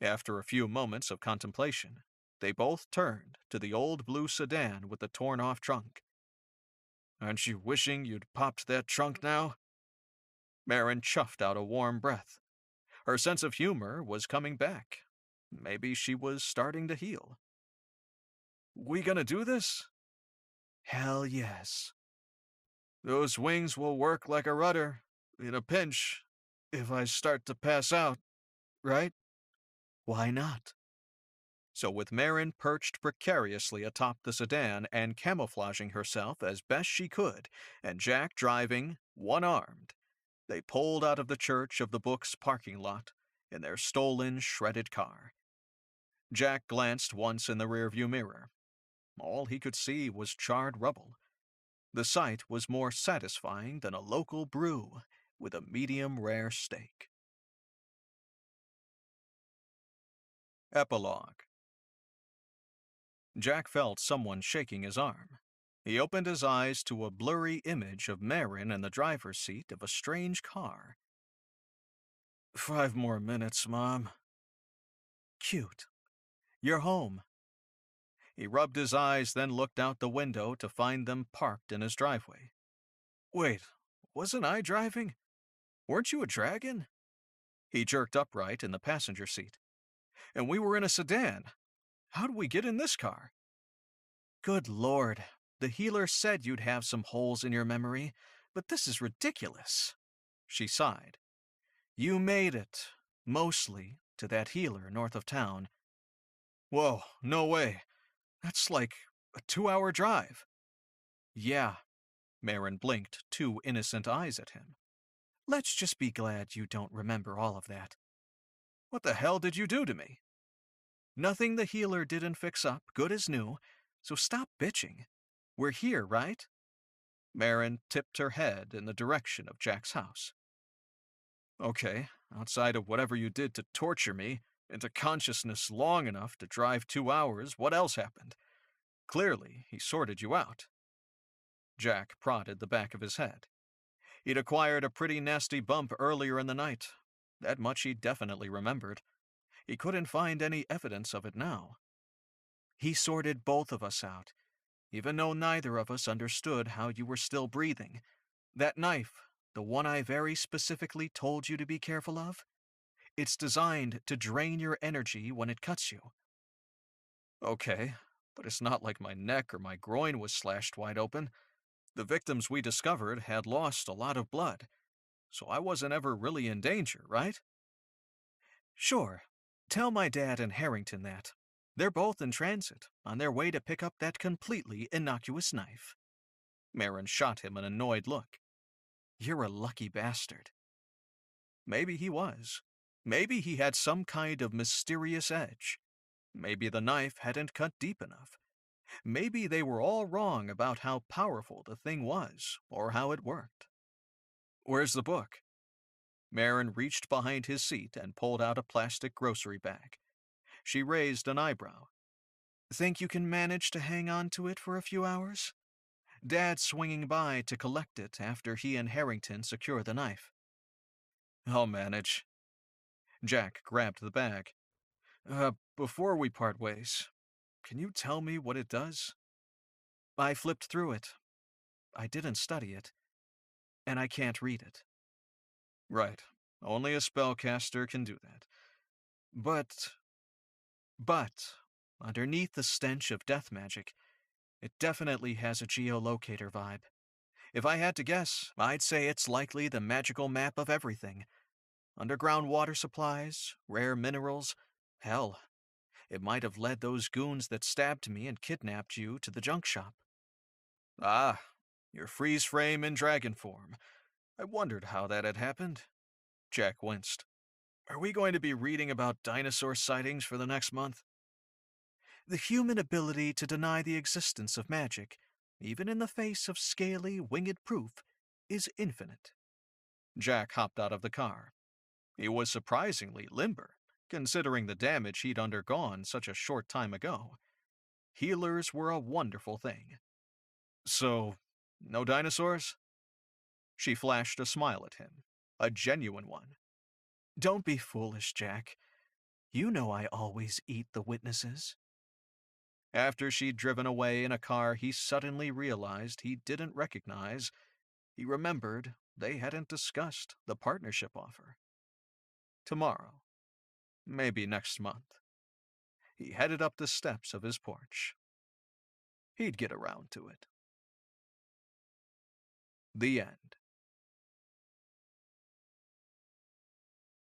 After a few moments of contemplation, they both turned to the old blue sedan with the torn-off trunk. Aren't you wishing you'd popped that trunk now? Marin chuffed out a warm breath. Her sense of humor was coming back. Maybe she was starting to heal. We gonna do this? Hell yes. Those wings will work like a rudder, in a pinch, if I start to pass out, right? Why not? So with Marin perched precariously atop the sedan and camouflaging herself as best she could, and Jack driving, one-armed, they pulled out of the Church of the Book's parking lot in their stolen, shredded car. Jack glanced once in the rearview mirror. All he could see was charred rubble. The sight was more satisfying than a local brew with a medium-rare steak. Epilogue. Jack felt someone shaking his arm. He opened his eyes to a blurry image of Marin in the driver's seat of a strange car. 5 more minutes, Mom. Cute. You're home. He rubbed his eyes, then looked out the window to find them parked in his driveway. Wait, wasn't I driving? Weren't you a dragon? He jerked upright in the passenger seat. And we were in a sedan. How'd we get in this car? Good Lord, the healer said you'd have some holes in your memory, but this is ridiculous. She sighed. You made it, mostly, to that healer north of town. Whoa, no way. That's like a 2-hour drive. Yeah. Marin blinked 2 innocent eyes at him. Let's just be glad you don't remember all of that. What the hell did you do to me? Nothing the healer didn't fix up, good as new, so stop bitching. We're here, right? Marin tipped her head in the direction of Jack's house. Okay, outside of whatever you did to torture me into consciousness long enough to drive 2 hours, what else happened? Clearly, he sorted you out. Jack prodded the back of his head. He'd acquired a pretty nasty bump earlier in the night. That much he definitely remembered. He couldn't find any evidence of it now. He sorted both of us out, even though neither of us understood how you were still breathing. That knife, the one I very specifically told you to be careful of, it's designed to drain your energy when it cuts you. Okay, but it's not like my neck or my groin was slashed wide open. The victims we discovered had lost a lot of blood, so I wasn't ever really in danger, right? Sure. Tell my dad and Harrington that. They're both in transit, on their way to pick up that completely innocuous knife. Marin shot him an annoyed look. You're a lucky bastard. Maybe he was. Maybe he had some kind of mysterious edge. Maybe the knife hadn't cut deep enough. Maybe they were all wrong about how powerful the thing was, or how it worked. Where's the book? Marin reached behind his seat and pulled out a plastic grocery bag. She raised an eyebrow. Think you can manage to hang on to it for a few hours? Dad's swinging by to collect it after he and Harrington secure the knife. I'll manage. Jack grabbed the bag. Before we part ways, can you tell me what it does? I flipped through it. I didn't study it, and I can't read it. Right. Only a spellcaster can do that. But, underneath the stench of death magic, it definitely has a geolocator vibe. If I had to guess, I'd say it's likely the magical map of everything. Underground water supplies, rare minerals, hell, it might have led those goons that stabbed me and kidnapped you to the junk shop. Ah, your freeze frame in dragon form. I wondered how that had happened. Jack winced. Are we going to be reading about dinosaur sightings for the next month? The human ability to deny the existence of magic, even in the face of scaly, winged proof, is infinite. Jack hopped out of the car. He was surprisingly limber, considering the damage he'd undergone such a short time ago. Healers were a wonderful thing. So, no dinosaurs? She flashed a smile at him, a genuine one. Don't be foolish, Jack. You know I always eat the witnesses. After she'd driven away in a car he suddenly realized he didn't recognize, he remembered they hadn't discussed the partnership offer. Tomorrow, maybe next month. He headed up the steps of his porch. He'd get around to it. The end.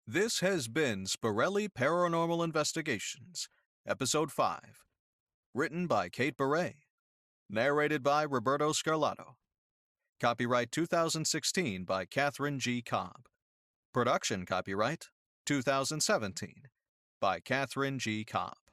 This has been Spirelli Paranormal Investigations, Episode 5. Written by Kate Beret. Narrated by Roberto Scarlato. Copyright 2016 by Catherine G. Cobb. Production copyright 2017 by Catherine G. Cobb.